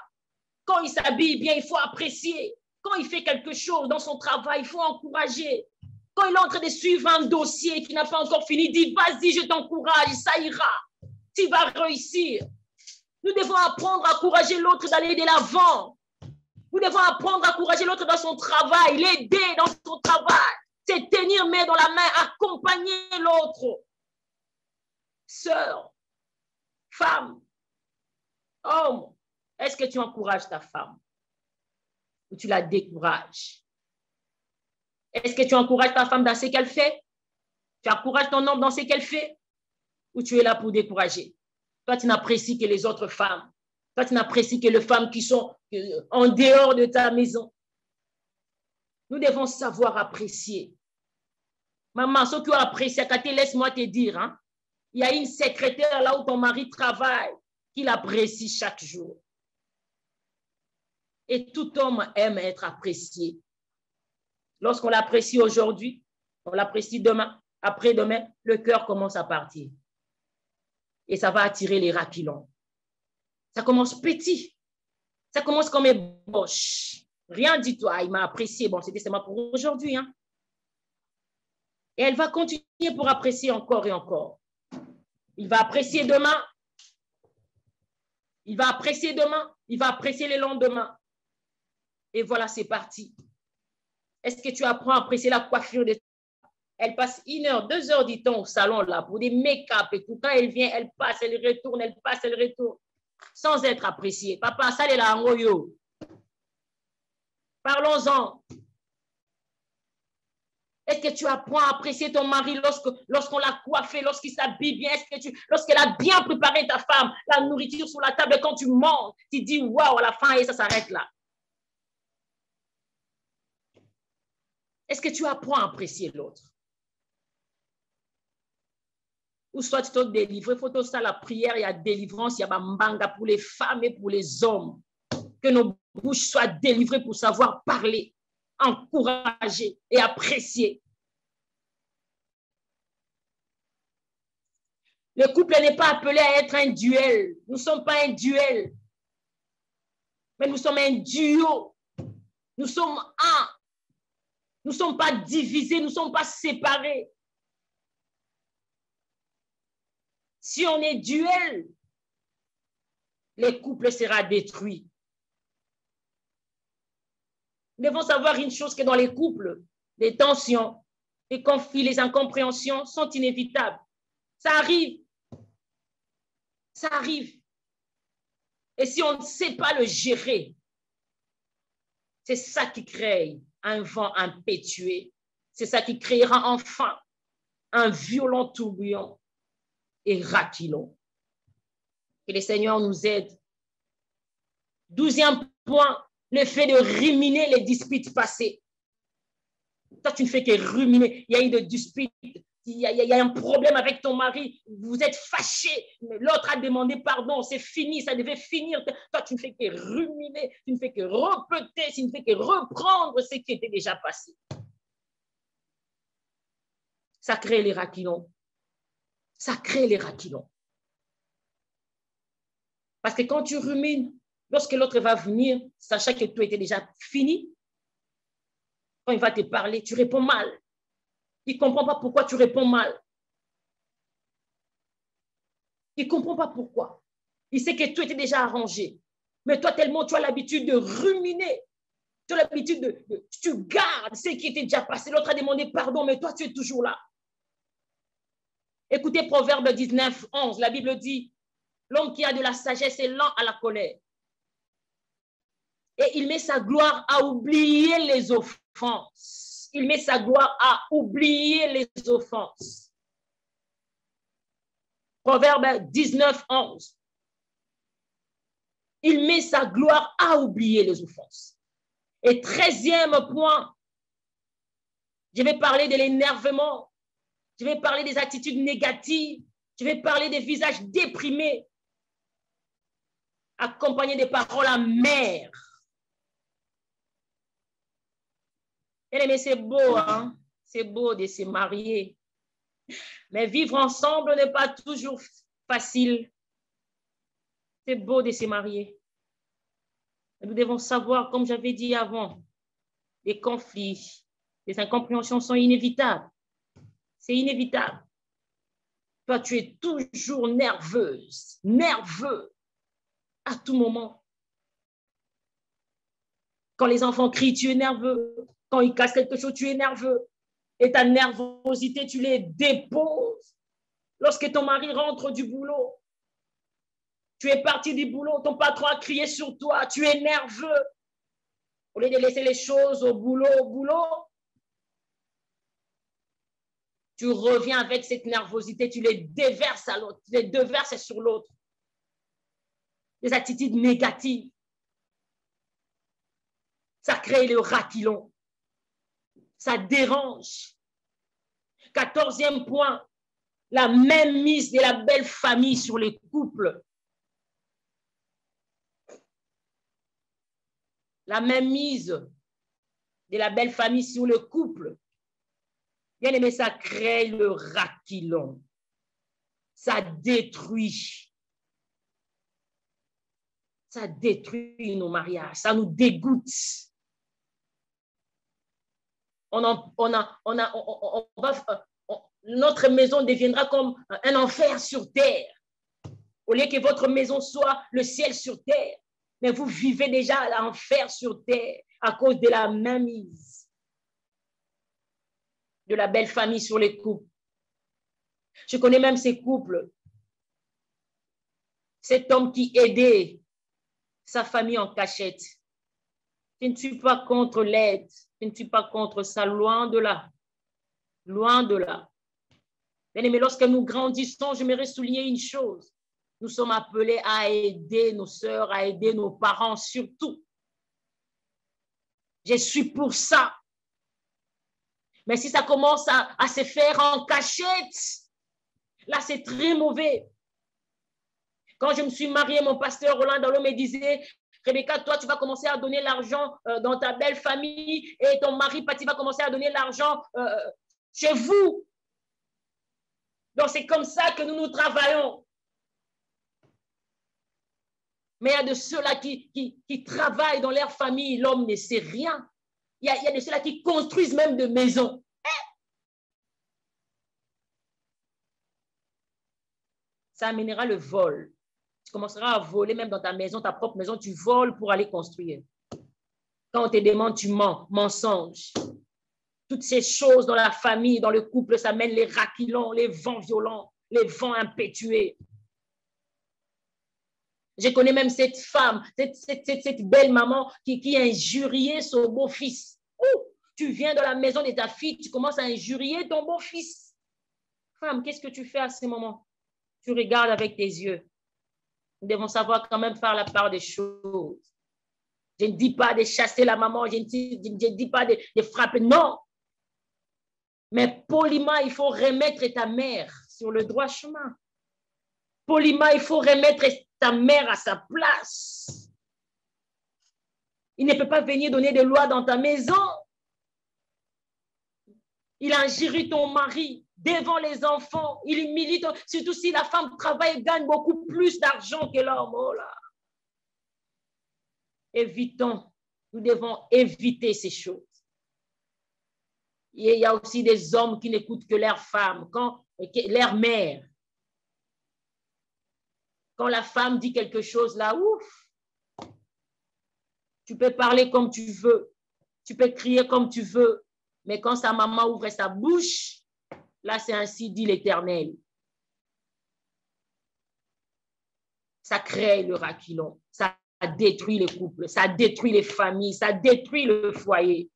Quand il s'habille bien, il faut apprécier. Quand il fait quelque chose dans son travail, il faut encourager. Quand il est en train de suivre un dossier qui n'a pas encore fini, dis, vas-y, je t'encourage, ça ira. Tu vas réussir. Nous devons apprendre à encourager l'autre d'aller de l'avant. Nous devons apprendre à encourager l'autre dans son travail, l'aider dans son travail. C'est tenir main dans la main, accompagner l'autre. Sœur, femme, homme, est-ce que tu encourages ta femme ou tu la décourages? Est-ce que tu encourages ta femme dans ce qu'elle fait? Tu encourages ton homme dans ce qu'elle fait? Ou tu es là pour décourager? Toi, tu n'apprécies que les autres femmes. Toi, tu n'apprécies que les femmes qui sont en dehors de ta maison. Nous devons savoir apprécier. Maman, ce que tu apprécies, laisse-moi te dire, hein, il y a une secrétaire là où ton mari travaille qui l'apprécie chaque jour. Et tout homme aime être apprécié. Lorsqu'on l'apprécie aujourd'hui, on l'apprécie demain, après-demain, le cœur commence à partir. Et ça va attirer les rats qui l'ont. Ça commence petit. Ça commence comme une boche. Rien du tout. Ah, il m'a apprécié. Bon, c'était seulement pour aujourd'hui. Hein. Et elle va continuer pour apprécier encore et encore. Il va apprécier demain. Il va apprécier demain. Il va apprécier le lendemain. Et voilà, c'est parti. Est-ce que tu apprends à apprécier la coiffure de... Elle passe 1 heure, 2 heures du temps au salon là pour des make-up et tout. Quand elle vient, elle passe, elle retourne, elle passe, elle retourne. Sans être appréciée. Papa, ça, c'est la ngoyo. Parlons-en. Est-ce que tu apprends à apprécier ton mari lorsqu'on l'a coiffé, lorsqu'il s'habille bien, lorsqu'elle a bien préparé ta femme, la nourriture sur la table, et quand tu manges, tu dis waouh à la fin et ça s'arrête là. Est-ce que tu apprends à apprécier l'autre? Ou soit tu te délivres, il faut tout ça, la prière, il y a délivrance, il y a mbanga pour les femmes et pour les hommes. Que nos bouches soient délivrées pour savoir parler, encourager et apprécier. Le couple n'est pas appelé à être un duel. Nous ne sommes pas un duel, mais nous sommes un duo. Nous sommes un. Nous ne sommes pas divisés, nous ne sommes pas séparés. Si on est duel, le couple sera détruit. Nous devons savoir une chose, que dans les couples, les tensions, les conflits, les incompréhensions sont inévitables. Ça arrive. Ça arrive. Et si on ne sait pas le gérer, c'est ça qui crée un vent impétueux. C'est ça qui créera enfin un violent tourbillon et raquilon. Que le Seigneur nous aide. 12e point, le fait de ruminer les disputes passées. Toi, tu ne fais que ruminer. Il y a eu des disputes. Il y a un problème avec ton mari. Vous êtes fâchés. L'autre a demandé pardon. C'est fini. Ça devait finir. Toi, tu ne fais que ruminer. Tu ne fais que répéter. Tu ne fais que reprendre ce qui était déjà passé. Ça crée les raquilons. Ça crée les raquilons. Parce que quand tu rumines, lorsque l'autre va venir, sachant que tout était déjà fini, quand il va te parler, tu réponds mal. Il ne comprend pas pourquoi tu réponds mal. Il ne comprend pas pourquoi. Il sait que tout était déjà arrangé. Mais toi, tellement tu as l'habitude de ruminer. Tu as l'habitude tu gardes ce qui était déjà passé. L'autre a demandé pardon, mais toi, tu es toujours là. Écoutez Proverbe 19, 11. La Bible dit, l'homme qui a de la sagesse est lent à la colère. Et il met sa gloire à oublier les offenses. Il met sa gloire à oublier les offenses. Proverbe 19, 11. Il met sa gloire à oublier les offenses. Et 13e point, je vais parler de l'énervement. Je vais parler des attitudes négatives. Je vais parler des visages déprimés, accompagnés des paroles amères. Mais c'est beau, hein? C'est beau de se marier. Mais vivre ensemble n'est pas toujours facile. C'est beau de se marier. Nous devons savoir, comme j'avais dit avant, les conflits, les incompréhensions sont inévitables. C'est inévitable. Toi, tu es toujours nerveuse, nerveux, à tout moment. Quand les enfants crient, tu es nerveux. Quand ils cassent quelque chose, tu es nerveux. Et ta nervosité, tu les déposes. Lorsque ton mari rentre du boulot, tu es parti du boulot, ton patron a crié sur toi, tu es nerveux. Au lieu de laisser les choses au boulot, tu reviens avec cette nervosité, tu les déverses à l'autre, tu les déverses sur l'autre. Des attitudes négatives. Ça crée le raquilon. Ça dérange. 14e point, la mainmise de la belle famille sur les couples. La mainmise de la belle famille sur le couple. Bien aimé, ça crée le raquilon. Ça détruit. Ça détruit nos mariages. Ça nous dégoûte. Notre maison deviendra comme un enfer sur terre. Au lieu que votre maison soit le ciel sur terre, mais vous vivez déjà l'enfer sur terre à cause de la mainmise de la belle famille sur les couples. Je connais même ces couples. Cet homme qui aidait sa famille en cachette. Je ne suis pas contre l'aide. Je ne suis pas contre ça. Loin de là. Loin de là. Mais lorsque nous grandissons, j'aimerais souligner une chose. Nous sommes appelés à aider nos sœurs, à aider nos parents surtout. Je suis pour ça. Mais si ça commence à se faire en cachette, là, c'est très mauvais. Quand je me suis mariée, mon pasteur Roland Dallot me disait, Rebecca, toi, tu vas commencer à donner l'argent dans ta belle famille et ton mari, Patty, va commencer à donner l'argent chez vous. Donc, c'est comme ça que nous travaillons. Mais il y a de ceux-là qui travaillent dans leur famille, l'homme ne sait rien. Il y a de ceux-là qui construisent même des maisons. Ça amènera le vol. Tu commenceras à voler même dans ta maison, ta propre maison, tu voles pour aller construire. Quand on te demande, tu mens, mensonge. Toutes ces choses dans la famille, dans le couple, ça mène les raquilons, les vents violents, les vents impétueux. Je connais même cette femme, cette belle maman qui injuriait son beau-fils. Tu viens de la maison de ta fille, tu commences à injurier ton beau-fils. Femme, qu'est-ce que tu fais à ce moment? Tu regardes avec tes yeux. Nous devons savoir quand même faire la part des choses. Je ne dis pas de chasser la maman, je ne dis pas de frapper, non. Mais poliment, il faut remettre ta mère sur le droit chemin. Poliment, il faut remettre ta mère à sa place. Il ne peut pas venir donner des lois dans ta maison. Il injurie ton mari devant les enfants. Il humilie, surtout si la femme travaille et gagne beaucoup plus d'argent que l'homme. Oh là. Évitons. Nous devons éviter ces choses. Et il y a aussi des hommes qui n'écoutent que leur femme, leur mère. Quand la femme dit quelque chose là, ouf, tu peux parler comme tu veux, tu peux crier comme tu veux, mais quand sa maman ouvre sa bouche, là c'est ainsi dit l'Éternel. Ça crée le raquilon, ça détruit les couples, ça détruit les familles, ça détruit le foyer.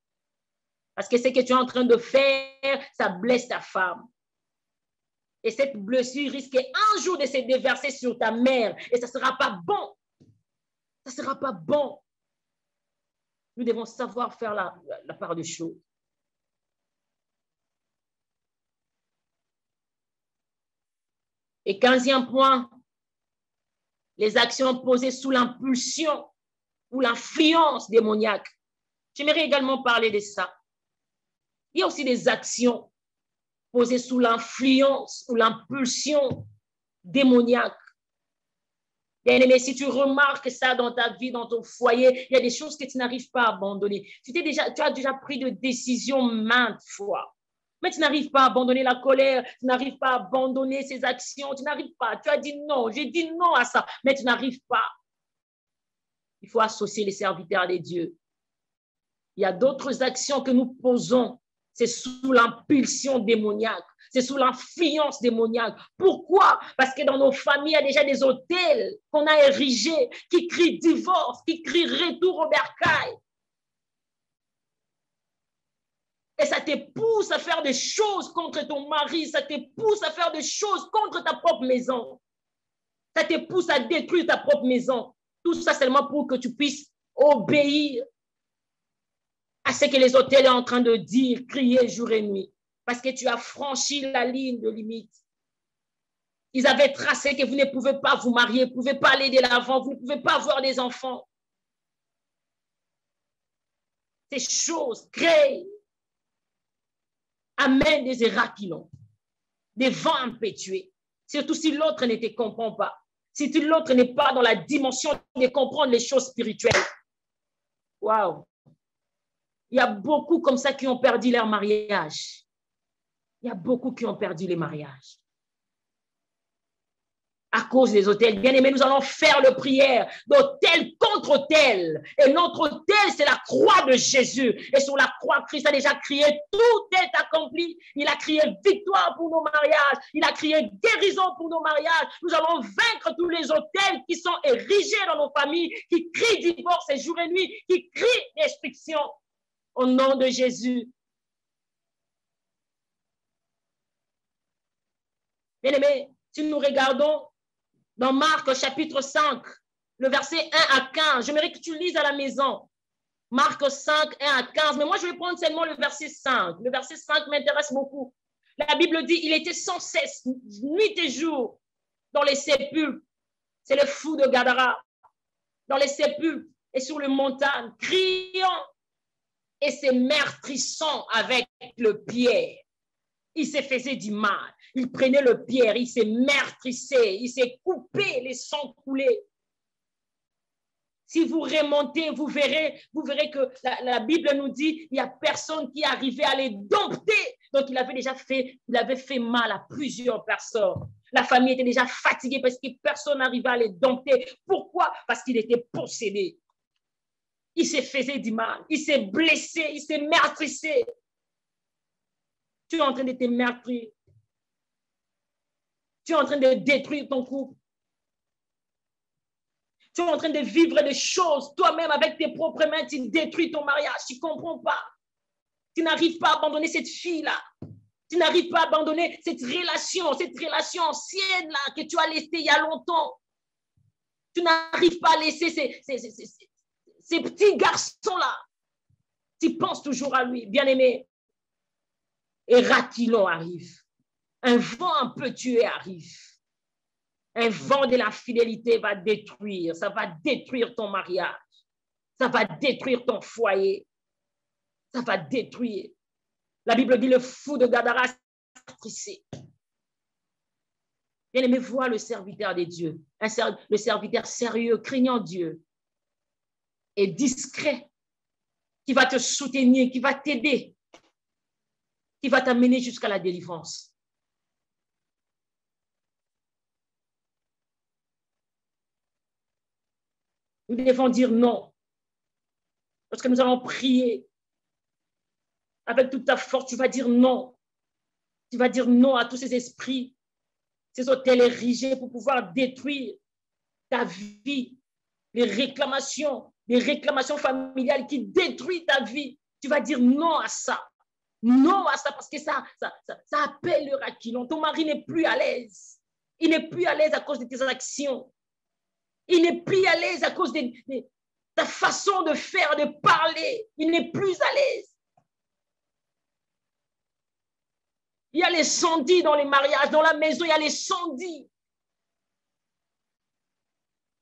Parce que ce que tu es en train de faire, ça blesse ta femme. Et cette blessure risque un jour de se déverser sur ta mère. Et ça ne sera pas bon. Ça ne sera pas bon. Nous devons savoir faire la part des choses. Et 15e point, les actions posées sous l'impulsion ou l'influence démoniaque. J'aimerais également parler de ça. Il y a aussi des actions posées sous l'influence ou l'impulsion démoniaque. Bien-aimé, si tu remarques ça dans ta vie, dans ton foyer, il y a des choses que tu n'arrives pas à abandonner. Tu as déjà pris de décisions maintes fois. Mais tu n'arrives pas à abandonner la colère, tu n'arrives pas à abandonner ces actions, tu n'arrives pas. Tu as dit non, j'ai dit non à ça, mais tu n'arrives pas. Il faut associer les serviteurs de Dieu. Il y a d'autres actions que nous posons, c'est sous l'impulsion démoniaque, c'est sous l'influence démoniaque. Pourquoi? Parce que dans nos familles, il y a déjà des autels qu'on a érigés qui crient divorce, qui crient retour au bercail. Et ça te pousse à faire des choses contre ton mari, ça te pousse à faire des choses contre ta propre maison. Ça te pousse à détruire ta propre maison. Tout ça seulement pour que tu puisses obéir à ce que les autels sont en train de dire, crier jour et nuit. Parce que tu as franchi la ligne de limite. Ils avaient tracé que vous ne pouvez pas vous marier, vous ne pouvez pas aller de l'avant, vous ne pouvez pas avoir des enfants. Ces choses créent, amènent des éracilons, des vents impétueux. Surtout si l'autre ne te comprend pas. Si l'autre n'est pas dans la dimension de comprendre les choses spirituelles. Waouh! Il y a beaucoup comme ça qui ont perdu leur mariage. Il y a beaucoup qui ont perdu les mariages. À cause des autels. Bien-aimés, nous allons faire le prière d'autel contre autel. Et notre autel, c'est la croix de Jésus. Et sur la croix, Christ a déjà crié, tout est accompli. Il a crié victoire pour nos mariages. Il a crié guérison pour nos mariages. Nous allons vaincre tous les autels qui sont érigés dans nos familles, qui crient divorce et jour et nuit, qui crient destruction. Au nom de Jésus. Bien-aimés, si nous regardons dans Marc chapitre 5, le verset 1 à 15, j'aimerais que tu lises à la maison. Marc 5, 1 à 15, mais moi je vais prendre seulement le verset 5. Le verset 5 m'intéresse beaucoup. La Bible dit, il était sans cesse, nuit et jour, dans les sépulcres. C'est le fou de Gadara. Dans les sépulcres et sur les montagnes, criant et se meurtrissant avec le pierre. Il se faisait du mal. Il prenait le pierre, il se meurtrissait, il s'est coupé, les sangs coulaient. Si vous remontez, vous verrez que la Bible nous dit il n'y a personne qui arrivait à les dompter. Donc, il avait fait mal à plusieurs personnes. La famille était déjà fatiguée parce que personne n'arrivait à les dompter. Pourquoi? Parce qu'il était possédé. Il se faisait du mal, il s'est blessé, il s'est meurtrissé. Tu es en train de te meurtrir. Tu es en train de détruire ton couple. Tu es en train de vivre des choses. Toi-même, avec tes propres mains, tu détruis ton mariage. Tu ne comprends pas. Tu n'arrives pas à abandonner cette fille-là. Tu n'arrives pas à abandonner cette relation ancienne-là que tu as laissée il y a longtemps. Tu n'arrives pas à laisser ces petits garçons-là. Tu penses toujours à lui, bien-aimé. Et Raquilon arrive. Un vent un peu tué arrive. Un vent de l'infidélité va détruire. Ça va détruire ton mariage. Ça va détruire ton foyer. Ça va détruire. La Bible dit le fou de Gadara s'est meurtrissé. Bien-aimé, vois le serviteur de Dieu. Le serviteur sérieux, craignant Dieu. Et discret. Qui va te soutenir, qui va t'aider. Qui va t'amener jusqu'à la délivrance. Nous devons dire non. Lorsque nous allons prier, avec toute ta force, tu vas dire non. Tu vas dire non à tous ces esprits, ces hôtels érigés pour pouvoir détruire ta vie, les réclamations familiales qui détruisent ta vie. Tu vas dire non à ça. Non à ça parce que ça appelle le Raquilon. Ton mari n'est plus à l'aise. Il n'est plus à l'aise à cause de tes actions. Il n'est plus à l'aise à cause de ta façon de faire, de parler. Il n'est plus à l'aise. Il y a les sondis dans les mariages, dans la maison, il y a les sondis.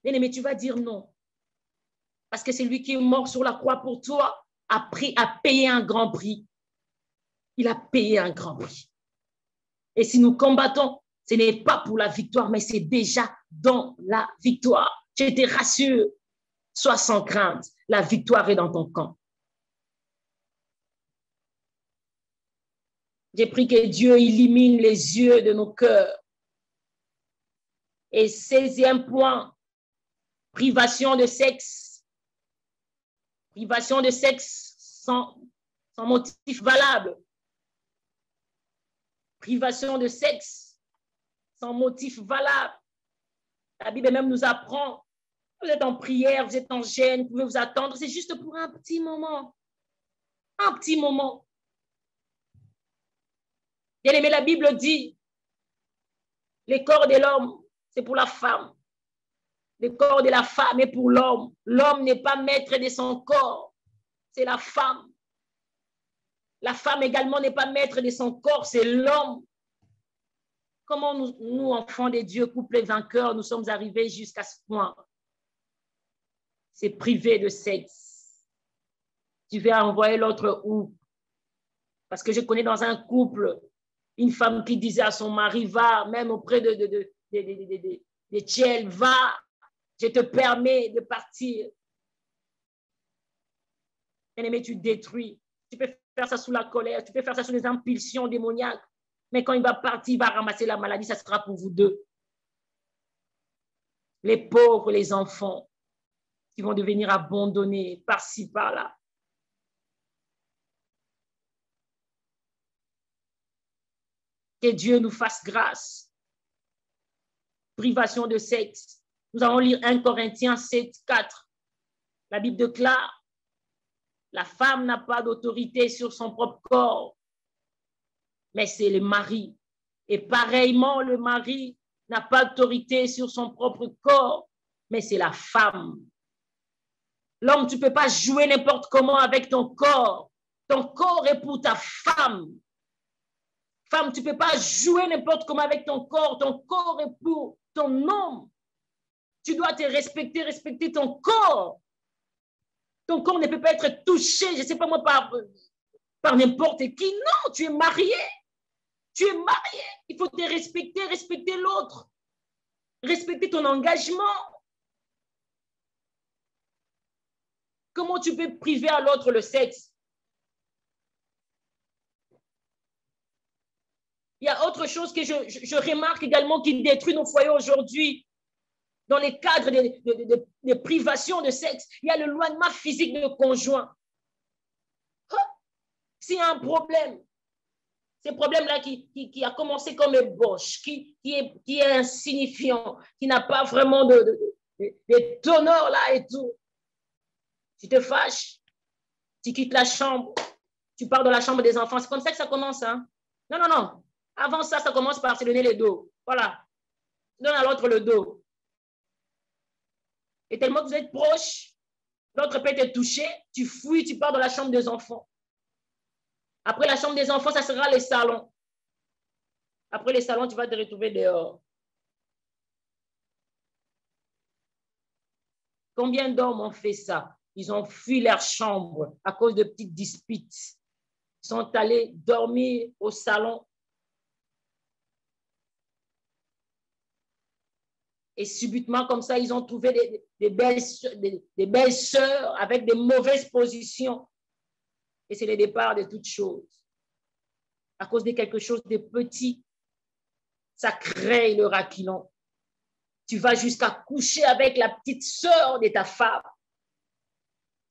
Bien-aimé, tu vas dire non. Parce que c'est lui qui est mort sur la croix pour toi, a payé un grand prix. Il a payé un grand prix. Et si nous combattons, ce n'est pas pour la victoire, mais c'est déjà dans la victoire. Je te rassure, sois sans crainte, la victoire est dans ton camp. J'ai pris que Dieu illumine les yeux de nos cœurs. Et 16e point, privation de sexe. Privation de sexe sans motif valable. Privation de sexe sans motif valable. La Bible même nous apprend, vous êtes en prière, vous êtes en jeûne, vous pouvez vous attendre, c'est juste pour un petit moment. Un petit moment. Bien aimé, la Bible dit, le corps de l'homme, c'est pour la femme. Le corps de la femme est pour l'homme. L'homme n'est pas maître de son corps, c'est la femme. La femme également n'est pas maître de son corps, c'est l'homme. Comment nous, enfants de Dieu, couple vainqueurs, nous sommes arrivés jusqu'à ce point? C'est privé de sexe. Tu vas envoyer l'autre où? Parce que je connais dans un couple une femme qui disait à son mari, va, même auprès de Tchèl, va, je te permets de partir. Bien-aimé, tu détruis. Tu peux faire ça sous la colère, tu peux faire ça sous les impulsions démoniaques. Mais quand il va partir, il va ramasser la maladie, ça sera pour vous deux. Les pauvres, les enfants qui vont devenir abandonnés par-ci, par-là. Que Dieu nous fasse grâce. Privation de sexe. Nous allons lire 1 Corinthiens 7, 4. La Bible déclare, la femme n'a pas d'autorité sur son propre corps, mais c'est le mari. Et pareillement, le mari n'a pas d'autorité sur son propre corps, mais c'est la femme. L'homme, tu ne peux pas jouer n'importe comment avec ton corps. Ton corps est pour ta femme. Femme, tu ne peux pas jouer n'importe comment avec ton corps. Ton corps est pour ton homme. Tu dois te respecter, respecter ton corps. Ton corps ne peut pas être touché, je ne sais pas moi, par n'importe qui. Non, tu es marié. Tu es marié. Il faut te respecter, respecter l'autre. Respecter ton engagement. Comment tu peux priver à l'autre le sexe? Il y a autre chose que je remarque également qui détruit nos foyers aujourd'hui. Dans les cadres de privation de sexe, il y a l'éloignement physique de conjoint. S'il y a un problème, ce problème-là qui a commencé comme ébauche, qui est insignifiant, qui n'a pas vraiment de teneur là et tout, tu te fâches, tu quittes la chambre, tu pars dans la chambre des enfants. C'est comme ça que ça commence. Hein? Non, non, non. Avant ça, ça commence par se donner le dos. Voilà. Tu donnes à l'autre le dos. Et tellement que vous êtes proches, l'autre peut te toucher, tu fuis, tu pars dans la chambre des enfants. Après la chambre des enfants, ça sera les salons. Après les salons, tu vas te retrouver dehors. Combien d'hommes ont fait ça? Ils ont fui leur chambre à cause de petites disputes. Ils sont allés dormir au salon. Et subitement, comme ça, ils ont trouvé des belles sœurs avec des mauvaises positions. Et c'est le départ de toutes choses. À cause de quelque chose de petit, ça crée le raquilon. Tu vas jusqu'à coucher avec la petite sœur de ta femme.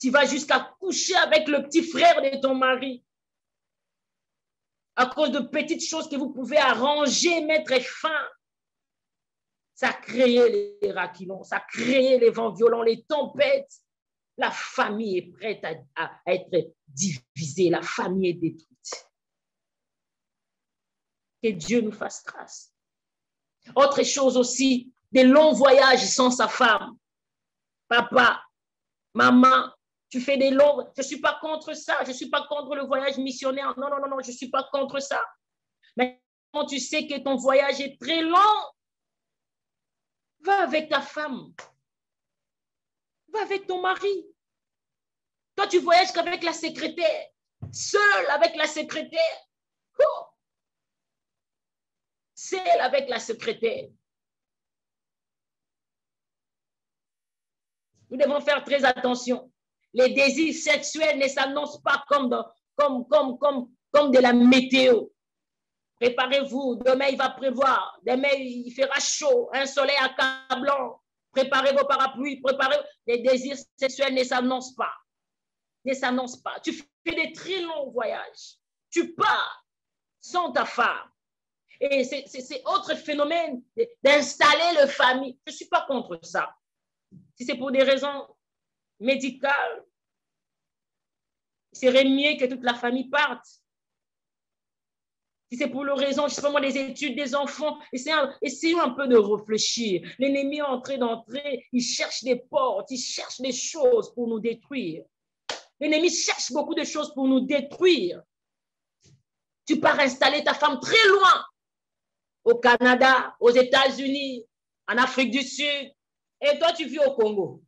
Tu vas jusqu'à coucher avec le petit frère de ton mari. À cause de petites choses que vous pouvez arranger, mettre fin. Ça a créé les raquilons, ça a créé les vents violents, les tempêtes. La famille est prête à être divisée, la famille est détruite. Que Dieu nous fasse grâce. Autre chose aussi, des longs voyages sans sa femme. Papa, maman, tu fais des longs... Je ne suis pas contre ça, je ne suis pas contre le voyage missionnaire. Non, non, non, non, je ne suis pas contre ça. Mais quand tu sais que ton voyage est très long, va avec ta femme. Va avec ton mari. Toi, tu voyages qu'avec la secrétaire. Seul avec la secrétaire. Oh. Seul avec la secrétaire. Nous devons faire très attention. Les désirs sexuels ne s'annoncent pas comme de la météo. Préparez-vous, demain il va pleuvoir, demain il fera chaud, un soleil accablant. Préparez vos parapluies, préparez. Les désirs sexuels ne s'annoncent pas. Ne s'annoncent pas. Tu fais des très longs voyages. Tu pars sans ta femme. Et c'est autre phénomène d'installer le famille. Je ne suis pas contre ça. Si c'est pour des raisons médicales, il serait mieux que toute la famille parte. Si c'est pour les raisons, justement, des études des enfants, essayons un peu de réfléchir. L'ennemi est en train d'entrer, il cherche des portes, il cherche des choses pour nous détruire. L'ennemi cherche beaucoup de choses pour nous détruire. Tu pars installer ta femme très loin, au Canada, aux États-Unis, en Afrique du Sud, et toi, tu vis au Congo.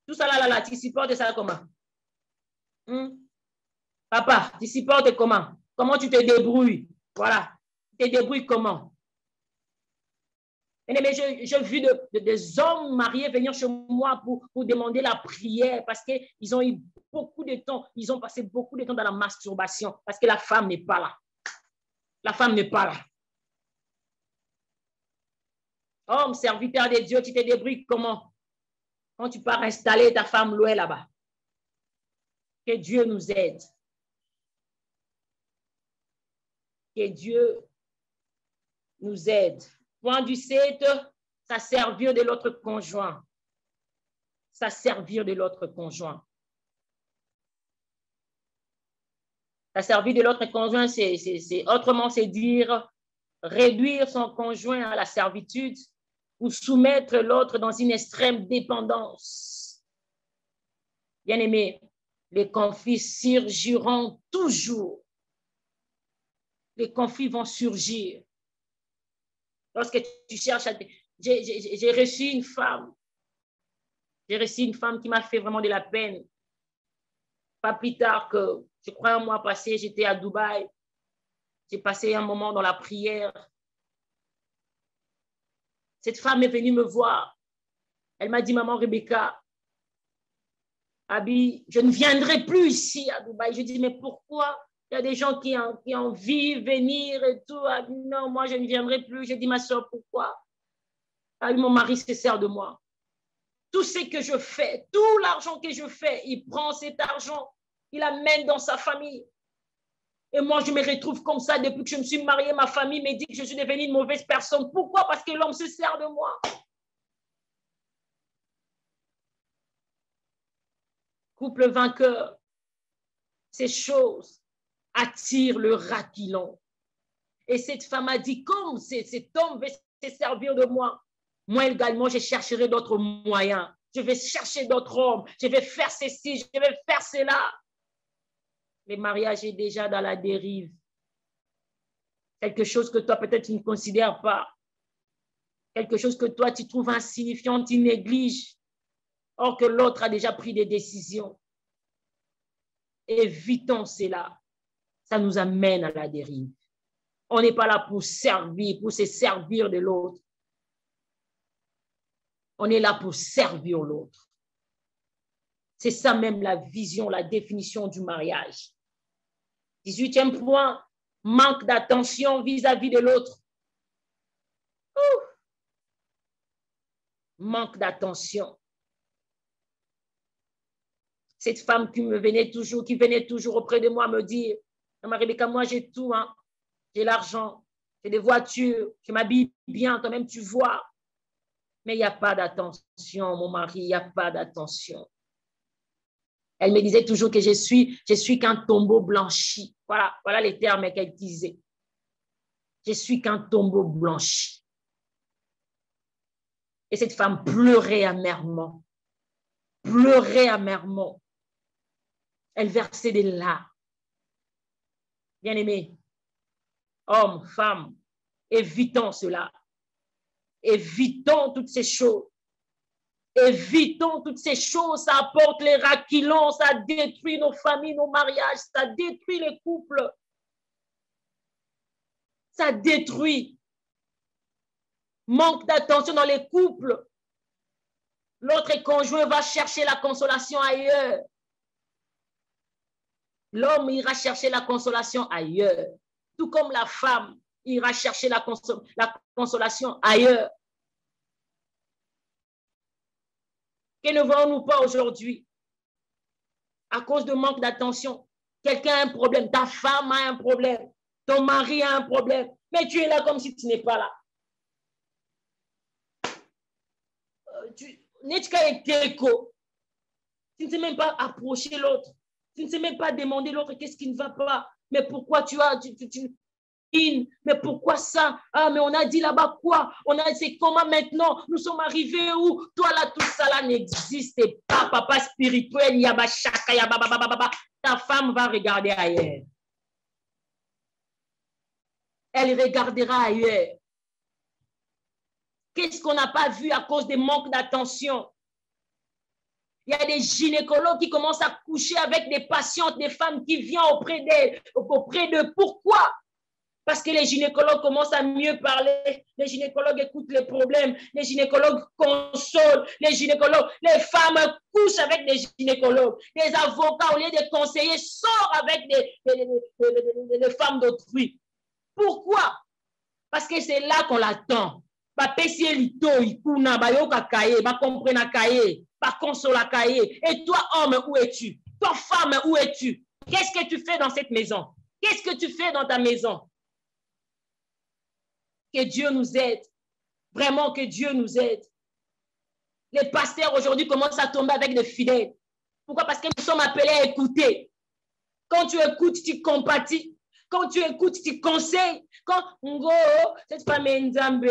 Tout ça là, tu supportes ça comment? Papa, tu supportes comment? Comment tu te débrouilles? Voilà. Tu te débrouilles comment? Mais j'ai vu des hommes mariés venir chez moi pour demander la prière parce qu'ils ont eu beaucoup de temps, ils ont passé beaucoup de temps dans la masturbation parce que la femme n'est pas là. La femme n'est pas là. Homme, serviteur de Dieu, tu te débrouilles comment? Quand tu pars installer ta femme loin là-bas. Que Dieu nous aide. Que Dieu nous aide. Point du 7, ça servir de l'autre conjoint. Ça servir de l'autre conjoint. Ça servir de l'autre conjoint, autrement, c'est dire réduire son conjoint à la servitude ou soumettre l'autre dans une extrême dépendance. Bien-aimés, les conflits surgiront toujours. Les conflits vont surgir. Lorsque tu cherches à... J'ai reçu une femme. J'ai reçu une femme qui m'a fait vraiment de la peine. Pas plus tard que, je crois, un mois passé, j'étais à Dubaï. J'ai passé un moment dans la prière. Cette femme est venue me voir. Elle m'a dit, maman Rebecca, Abi, je ne viendrai plus ici à Dubaï. Je dis, mais pourquoi? Il y a des gens qui ont envie de venir et tout. Abi, non, moi, je ne viendrai plus. Je dis, ma soeur, pourquoi? Abi, mon mari se sert de moi. Tout ce que je fais, tout l'argent que je fais, il prend cet argent, il l'amène dans sa famille. Et moi, je me retrouve comme ça depuis que je me suis mariée. Ma famille me dit que je suis devenue une mauvaise personne. Pourquoi? Parce que l'homme se sert de moi. Couple vainqueur, ces choses attirent le rat qui l'ont. Et cette femme a dit, comme cet homme veut se servir de moi, moi également, je chercherai d'autres moyens. Je vais chercher d'autres hommes. Je vais faire ceci, je vais faire cela. Le mariage est déjà dans la dérive. Quelque chose que toi, peut-être, tu ne considères pas. Quelque chose que toi, tu trouves insignifiant, tu négliges. Or que l'autre a déjà pris des décisions. Évitons cela. Ça nous amène à la dérive. On n'est pas là pour servir, pour se servir de l'autre. On est là pour servir l'autre. C'est ça même la vision, la définition du mariage. 18e point, manque d'attention vis-à-vis de l'autre. Manque d'attention. Cette femme qui venait toujours auprès de moi me dire, Maman Rebecca, moi j'ai tout, hein. J'ai l'argent, j'ai des voitures, je m'habille bien, toi-même tu vois. Mais il n'y a pas d'attention, mon mari, il n'y a pas d'attention. Elle me disait toujours que je suis qu'un tombeau blanchi. Voilà les termes qu'elle disait. Je suis qu'un tombeau blanchi. Et cette femme pleurait amèrement. Pleurait amèrement. Elle versait des larmes. Bien-aimés, hommes, femmes, évitons cela. Évitons toutes ces choses. Évitons toutes ces choses, ça apporte les raquilons, ça détruit nos familles, nos mariages, ça détruit les couples. Ça détruit. Manque d'attention dans les couples. L'autre conjoint va chercher la consolation ailleurs. L'homme ira chercher la consolation ailleurs. Tout comme la femme ira chercher la consolation ailleurs. Que ne voyons-nous pas aujourd'hui? À cause de manque d'attention, quelqu'un a un problème, ta femme a un problème, ton mari a un problème, mais tu es là comme si tu n'es pas là. Tu ne sais même pas approcher l'autre. Tu ne sais même pas demander l'autre qu'est-ce qui ne va pas. Mais pourquoi mais pourquoi ça? Ah, mais on a dit là-bas quoi? C'est comment maintenant? Nous sommes arrivés où? Toi là, tout ça là n'existe pas, papa spirituel, yaba chaka, yaba baba. Ta femme va regarder ailleurs. Elle regardera ailleurs. Qu'est-ce qu'on n'a pas vu à cause des manques d'attention? Il y a des gynécologues qui commencent à coucher avec des patientes, des femmes qui viennent auprès d'eux. Pourquoi? Parce que les gynécologues commencent à mieux parler. Les gynécologues écoutent les problèmes. Les gynécologues consolent. Les femmes couchent avec des gynécologues. Les avocats, au lieu de conseiller, sortent avec des femmes d'autrui. Pourquoi? Parce que c'est là qu'on l'attend. Et toi, homme, où es-tu? Toi, femme, où es-tu? Qu'est-ce que tu fais dans cette maison? Qu'est-ce que tu fais dans ta maison? Que Dieu nous aide. Vraiment que Dieu nous aide. Les pasteurs aujourd'hui commencent à tomber avec des fidèles. Pourquoi? Parce que nous sommes appelés à écouter. Quand tu écoutes, tu compatis. Quand tu écoutes, tu conseilles. Quand cette femme Nzambe,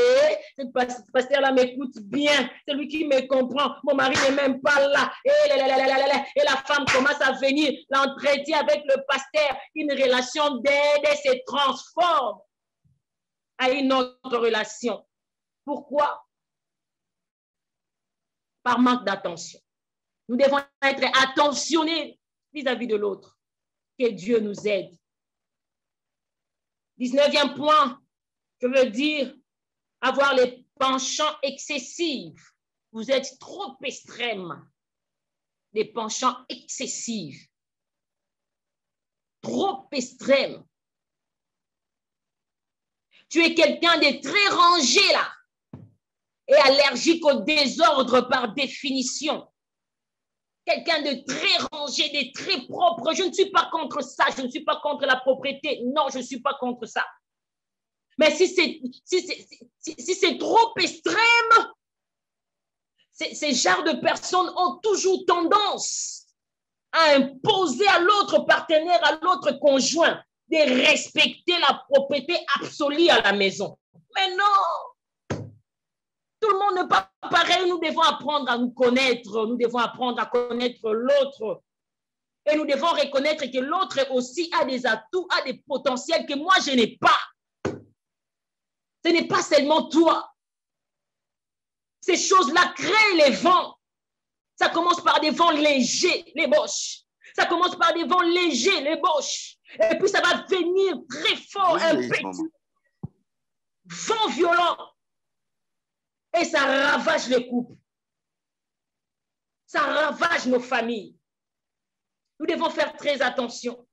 cette pasteur-là m'écoute bien, c'est lui qui me comprend. Mon mari n'est même pas là. Et la femme commence à venir, l'entretien avec le pasteur, une relation d'aide se transforme à une autre relation. Pourquoi? Par manque d'attention. Nous devons être attentionnés vis-à-vis de l'autre. Que Dieu nous aide. 19e point, je veux dire, avoir les penchants excessifs. Vous êtes trop extrêmes. Des penchants excessifs. Trop extrêmes. Tu es quelqu'un de très rangé là et allergique au désordre par définition. Quelqu'un de très rangé, de très propre. Je ne suis pas contre ça. Je ne suis pas contre la propreté. Non, je ne suis pas contre ça. Mais si c'est trop extrême, ces genres de personnes ont toujours tendance à imposer à l'autre partenaire, à l'autre conjoint, de respecter la propreté absolue à la maison. Mais non! Tout le monde n'est pas pareil. Nous devons apprendre à nous connaître. Nous devons apprendre à connaître l'autre. Et nous devons reconnaître que l'autre aussi a des atouts, a des potentiels que moi, je n'ai pas. Ce n'est pas seulement toi. Ces choses-là créent les vents. Ça commence par des vents légers, les boches. Ça commence par des vents légers, les boches. Et puis ça va venir très fort, un petit vent violent. Et ça ravage les couples. Ça ravage nos familles. Nous devons faire très attention.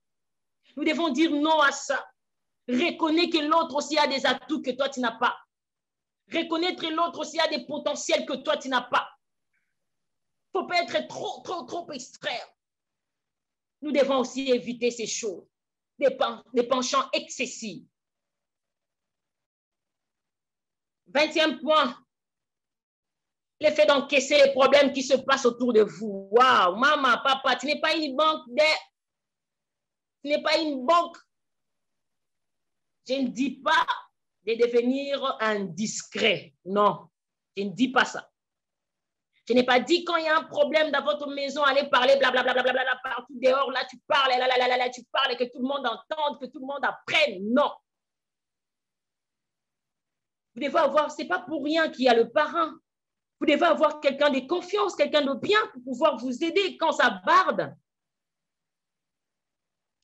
Nous devons dire non à ça. Reconnaître que l'autre aussi a des atouts que toi, tu n'as pas. Reconnaître que l'autre aussi a des potentiels que toi, tu n'as pas. Il ne faut pas être trop extrême. Nous devons aussi éviter ces choses. Des penchants excessifs. 20e point. L'effet d'encaisser les problèmes qui se passent autour de vous. Waouh, maman, papa, tu n'es pas une banque Tu n'es pas une banque. Je ne dis pas de devenir indiscret. Non, je ne dis pas ça. Je n'ai pas dit quand il y a un problème dans votre maison, allez parler blablabla, partout dehors, là tu parles, là tu parles, et que tout le monde entende, que tout le monde apprenne. Non. Vous devez avoir, ce n'est pas pour rien qu'il y a le parent. Vous Vous devez avoir quelqu'un de confiance, quelqu'un de bien pour pouvoir vous aider quand ça barde.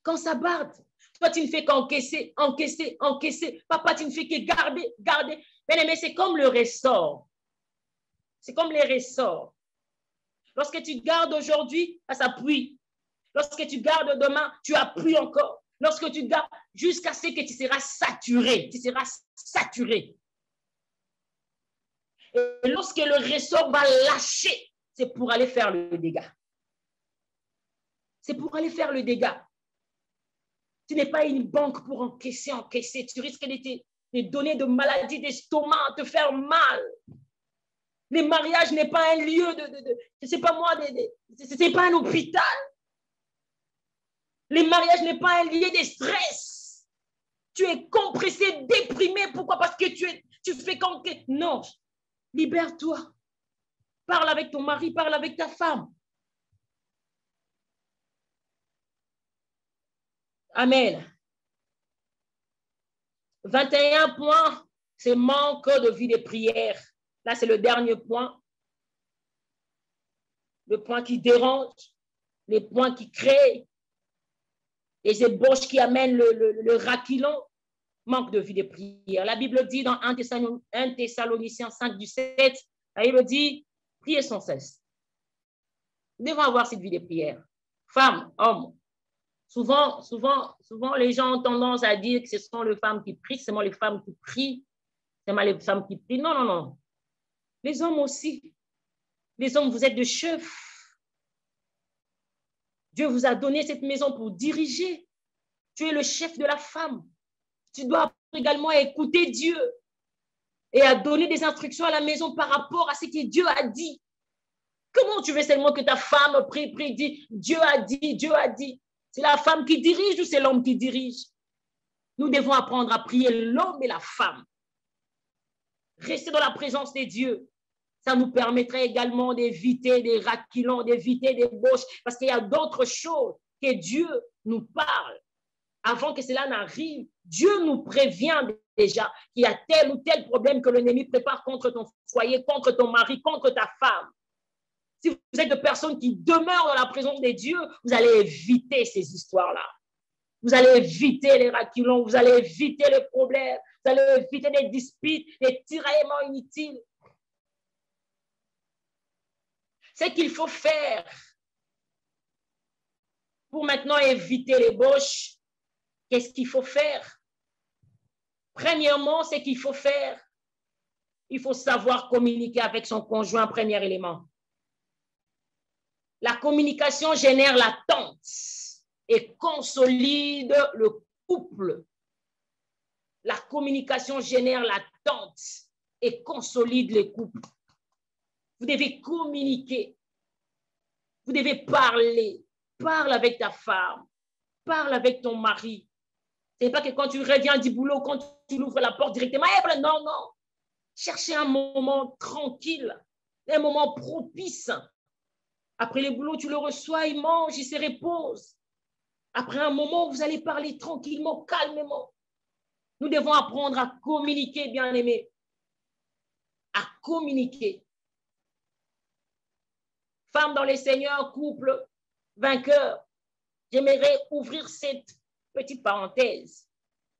Quand ça barde. Toi, tu ne fais qu'encaisser, encaisser, encaisser. Papa, tu ne fais que garder, garder. Bien aimé, c'est comme le ressort. C'est comme les ressorts. Lorsque tu gardes aujourd'hui, ça appuie. Lorsque tu gardes demain, tu appuies encore. Lorsque tu gardes, jusqu'à ce que tu seras saturé. Tu seras saturé. Et lorsque le ressort va lâcher, c'est pour aller faire le dégât. C'est pour aller faire le dégât. Tu n'es pas une banque pour encaisser, encaisser. Tu risques de te donner de maladies d'estomac, te faire mal. Les mariages n'est pas un lieu c'est pas moi, c'est pas un hôpital. Les mariages n'est pas un lieu de stress. Tu es compressé, déprimé. Pourquoi? Parce que tu fais comme que... Non, libère-toi. Parle avec ton mari, parle avec ta femme. Amen. 21 points, c'est manque de vie de prière. Là, c'est le dernier point. Le point qui dérange, les points qui créent, les ébauches qui amènent le raquilon, manque de vie de prière. La Bible dit dans 1 Thessaloniciens 5, du 7, la Bible dit, priez sans cesse. Nous devons avoir cette vie de prière. Femmes, hommes. Souvent, les gens ont tendance à dire que ce sont les femmes qui prient, c'est seulement les femmes qui prient, c'est seulement les femmes qui prient. Non, non, non. Les hommes aussi. Les hommes, vous êtes de chefs. Dieu vous a donné cette maison pour diriger. Tu es le chef de la femme. Tu dois également écouter Dieu et à donner des instructions à la maison par rapport à ce que Dieu a dit. Comment tu veux seulement que ta femme prie, dit Dieu a dit, Dieu a dit. C'est la femme qui dirige ou c'est l'homme qui dirige? Nous devons apprendre à prier l'homme et la femme. Rester dans la présence de Dieu. Ça nous permettrait également d'éviter des raquilons, d'éviter des bauches, parce qu'il y a d'autres choses que Dieu nous parle. Avant que cela n'arrive, Dieu nous prévient déjà qu'il y a tel ou tel problème que l'ennemi prépare contre ton foyer, contre ton mari, contre ta femme. Si vous êtes de personnes qui demeurent dans la présence de Dieu, vous allez éviter ces histoires-là. Vous allez éviter les raquilons, vous allez éviter les problèmes, vous allez éviter les disputes, les tiraillements inutiles. Ce qu'il faut faire pour maintenant éviter les bauches, qu'est-ce qu'il faut faire? Premièrement, ce qu'il faut faire, il faut savoir communiquer avec son conjoint, premier élément. La communication génère l'attente et consolide le couple. La communication génère l'attente et consolide les couples. Vous devez communiquer. Vous devez parler. Parle avec ta femme. Parle avec ton mari. Ce n'est pas que quand tu reviens du boulot, quand tu ouvres la porte directement, non, non. Cherchez un moment tranquille, un moment propice. Après le boulot, tu le reçois, il mange, il se repose. Après un moment, vous allez parler tranquillement, calmement. Nous devons apprendre à communiquer, bien-aimés. À communiquer. Femmes dans les Seigneurs, couple, vainqueur. J'aimerais ouvrir cette petite parenthèse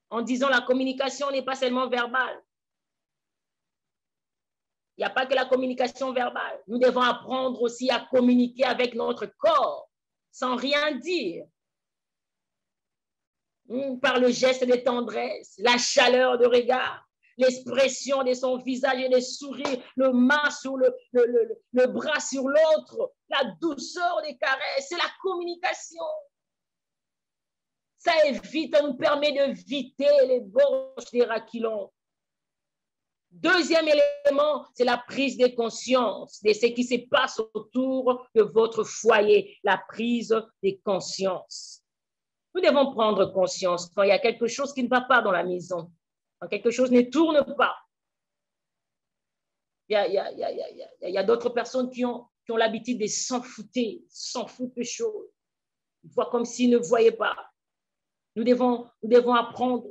en disant la communication n'est pas seulement verbale. Il n'y a pas que la communication verbale. Nous devons apprendre aussi à communiquer avec notre corps sans rien dire. Par le geste de tendresse, la chaleur de regard, l'expression de son visage et le sourire, le main sur le bras sur l'autre, la douceur des caresses, c'est la communication. Ça évite, ça nous permet d'éviter les bauches des raquilons. Deuxième élément, c'est la prise de conscience de ce qui se passe autour de votre foyer, la prise de conscience. Nous devons prendre conscience quand il y a quelque chose qui ne va pas dans la maison, quand quelque chose ne tourne pas. Il y a d'autres personnes qui ont l'habitude de s'en foutre des choses. Ils voient comme s'ils ne voyaient pas. Nous devons apprendre.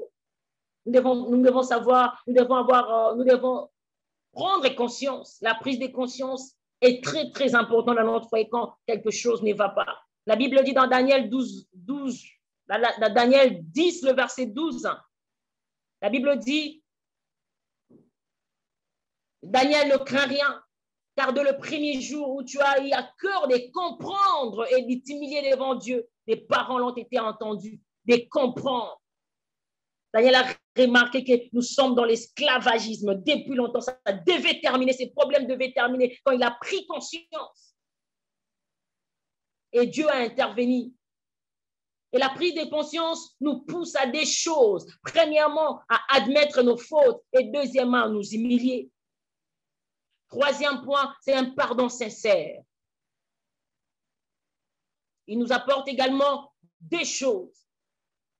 Nous devons savoir, nous devons Prendre conscience, la prise de conscience est très, très importante dans notre foyer quand quelque chose ne va pas. La Bible dit dans Daniel 12, dans Daniel 10, le verset 12, la Bible dit, Daniel ne craint rien, car de le premier jour où tu as eu à cœur de comprendre et de t'humilier devant Dieu, les paroles ont été entendues, de comprendre. Daniel a remarqué que nous sommes dans l'esclavagisme depuis longtemps. Ça devait terminer, ces problèmes devaient terminer quand il a pris conscience. Et Dieu a intervenu. Et la prise de conscience nous pousse à des choses. Premièrement, à admettre nos fautes. Et deuxièmement, à nous humilier. Troisième point, c'est un pardon sincère. Il nous apporte également des choses.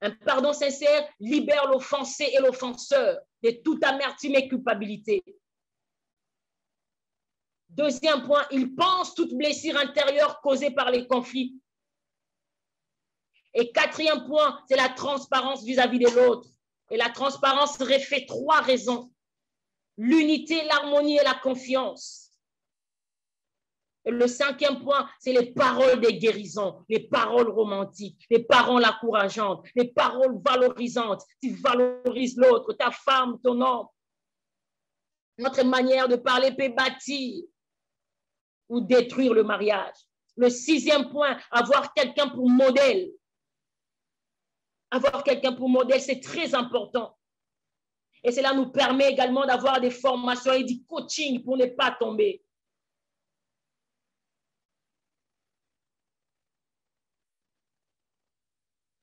Un pardon sincère libère l'offensé et l'offenseur de toute amertume et culpabilité. Deuxième point, il pense toute blessure intérieure causée par les conflits. Et quatrième point, c'est la transparence vis-à-vis de l'autre. Et la transparence reflète trois raisons. L'unité, l'harmonie et la confiance. Et le cinquième point, c'est les paroles de guérison, les paroles romantiques, les paroles encourageantes, les paroles valorisantes. Tu valorises l'autre, ta femme, ton homme. Notre manière de parler peut bâtir ou détruire le mariage. Le sixième point, avoir quelqu'un pour modèle. Avoir quelqu'un pour modèle, c'est très important. Et cela nous permet également d'avoir des formations et du coaching pour ne pas tomber.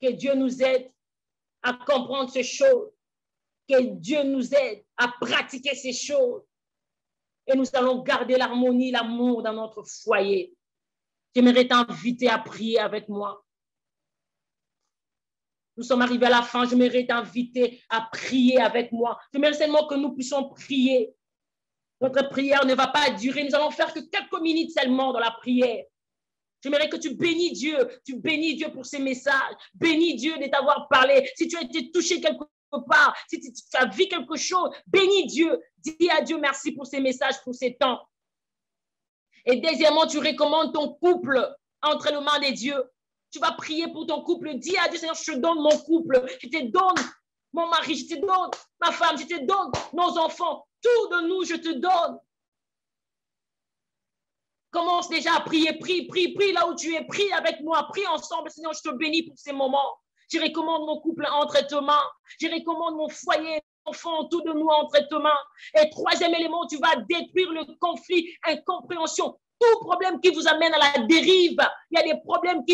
Que Dieu nous aide à comprendre ces choses. Que Dieu nous aide à pratiquer ces choses. Et nous allons garder l'harmonie, l'amour dans notre foyer. J'aimerais t'inviter à prier avec moi. Nous sommes arrivés à la fin. J'aimerais t'inviter à prier avec moi. J'aimerais seulement que nous puissions prier. Notre prière ne va pas durer. Nous allons faire que quelques minutes seulement dans la prière. J'aimerais que tu bénis Dieu pour ces messages. Bénis Dieu de t'avoir parlé. Si tu as été touché quelque part, si tu as vu quelque chose, bénis Dieu. Dis à Dieu merci pour ces messages, pour ces temps. Et deuxièmement, tu recommandes ton couple entre les mains de Dieu. Tu vas prier pour ton couple. Dis à Dieu, Seigneur, je te donne mon couple. Je te donne mon mari, je te donne ma femme, je te donne nos enfants. Tout de nous, je te donne. Commence déjà à prier, prie là où tu es, prie avec moi, prie ensemble. Seigneur, je te bénis pour ces moments. Je recommande mon couple entre tes mains. Je recommande mon foyer, mon enfant, tout de nous entre tes mains. Et troisième élément, tu vas détruire le conflit, incompréhension. Tout problème qui vous amène à la dérive. Il y a des problèmes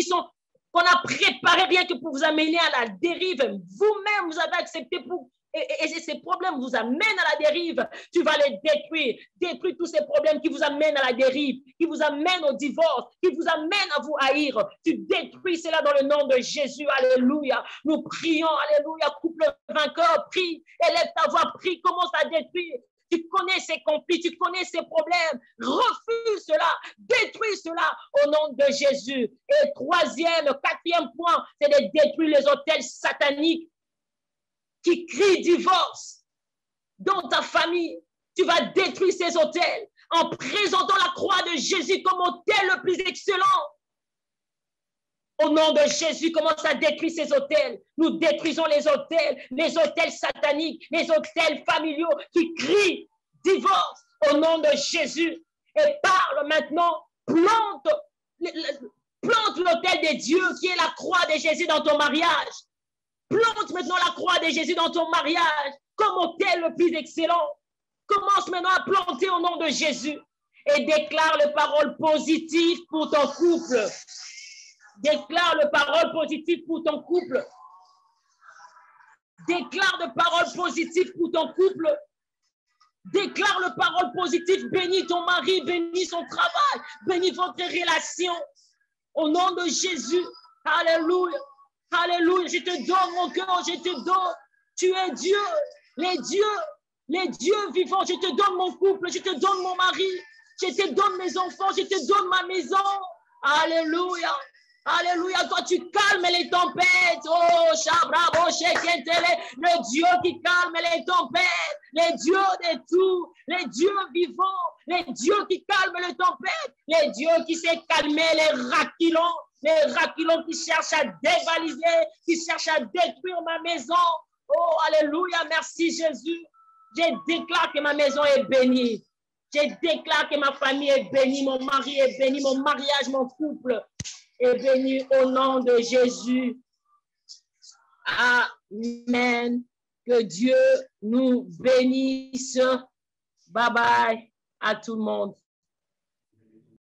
qu'on a préparés rien que pour vous amener à la dérive. Vous-même, vous avez accepté pour... Et ces problèmes vous amènent à la dérive. Tu vas les détruire. Détruire tous ces problèmes qui vous amènent à la dérive, qui vous amènent au divorce, qui vous amènent à vous haïr. Tu détruis cela dans le nom de Jésus. Alléluia. Nous prions. Alléluia. Couple vainqueur, prie. Élève ta voix, prie. Commence à détruire. Tu connais ces conflits, tu connais ces problèmes. Refuse cela. Détruis cela au nom de Jésus. Et quatrième point, c'est de détruire les autels sataniques qui crient divorce dans ta famille. Tu vas détruire ces autels en présentant la croix de Jésus comme autel le plus excellent. Au nom de Jésus, commence à détruire ces autels. Nous détruisons les autels sataniques, les autels familiaux qui crient divorce au nom de Jésus. Et parle maintenant, plante l'autel de Dieu qui est la croix de Jésus dans ton mariage. Plante maintenant la croix de Jésus dans ton mariage comme autel le plus excellent. Commence maintenant à planter au nom de Jésus et déclare les paroles positives pour ton couple. Déclare les paroles positives pour ton couple. Déclare des paroles positives pour ton couple. Déclare les paroles positives. Bénis ton mari, bénis son travail, bénis votre relation. Au nom de Jésus. Alléluia. Alléluia, je te donne mon cœur, je te donne. Tu es Dieu, les dieux vivants. Je te donne mon couple, je te donne mon mari, je te donne mes enfants, je te donne ma maison. Alléluia, Alléluia, toi tu calmes les tempêtes. Oh, Shabrabo, Shekentele, le Dieu qui calme les tempêtes, les dieux de tout, les dieux vivants, les dieux qui calment les tempêtes, les dieux qui sait calmer les raquilons qui cherchent à dévaliser, qui cherchent à détruire ma maison. Oh, alléluia, merci Jésus. Je déclare que ma maison est bénie. Je déclare que ma famille est bénie, mon mari est béni, mon mariage, mon couple est béni au nom de Jésus. Amen. Que Dieu nous bénisse. Bye bye à tout le monde.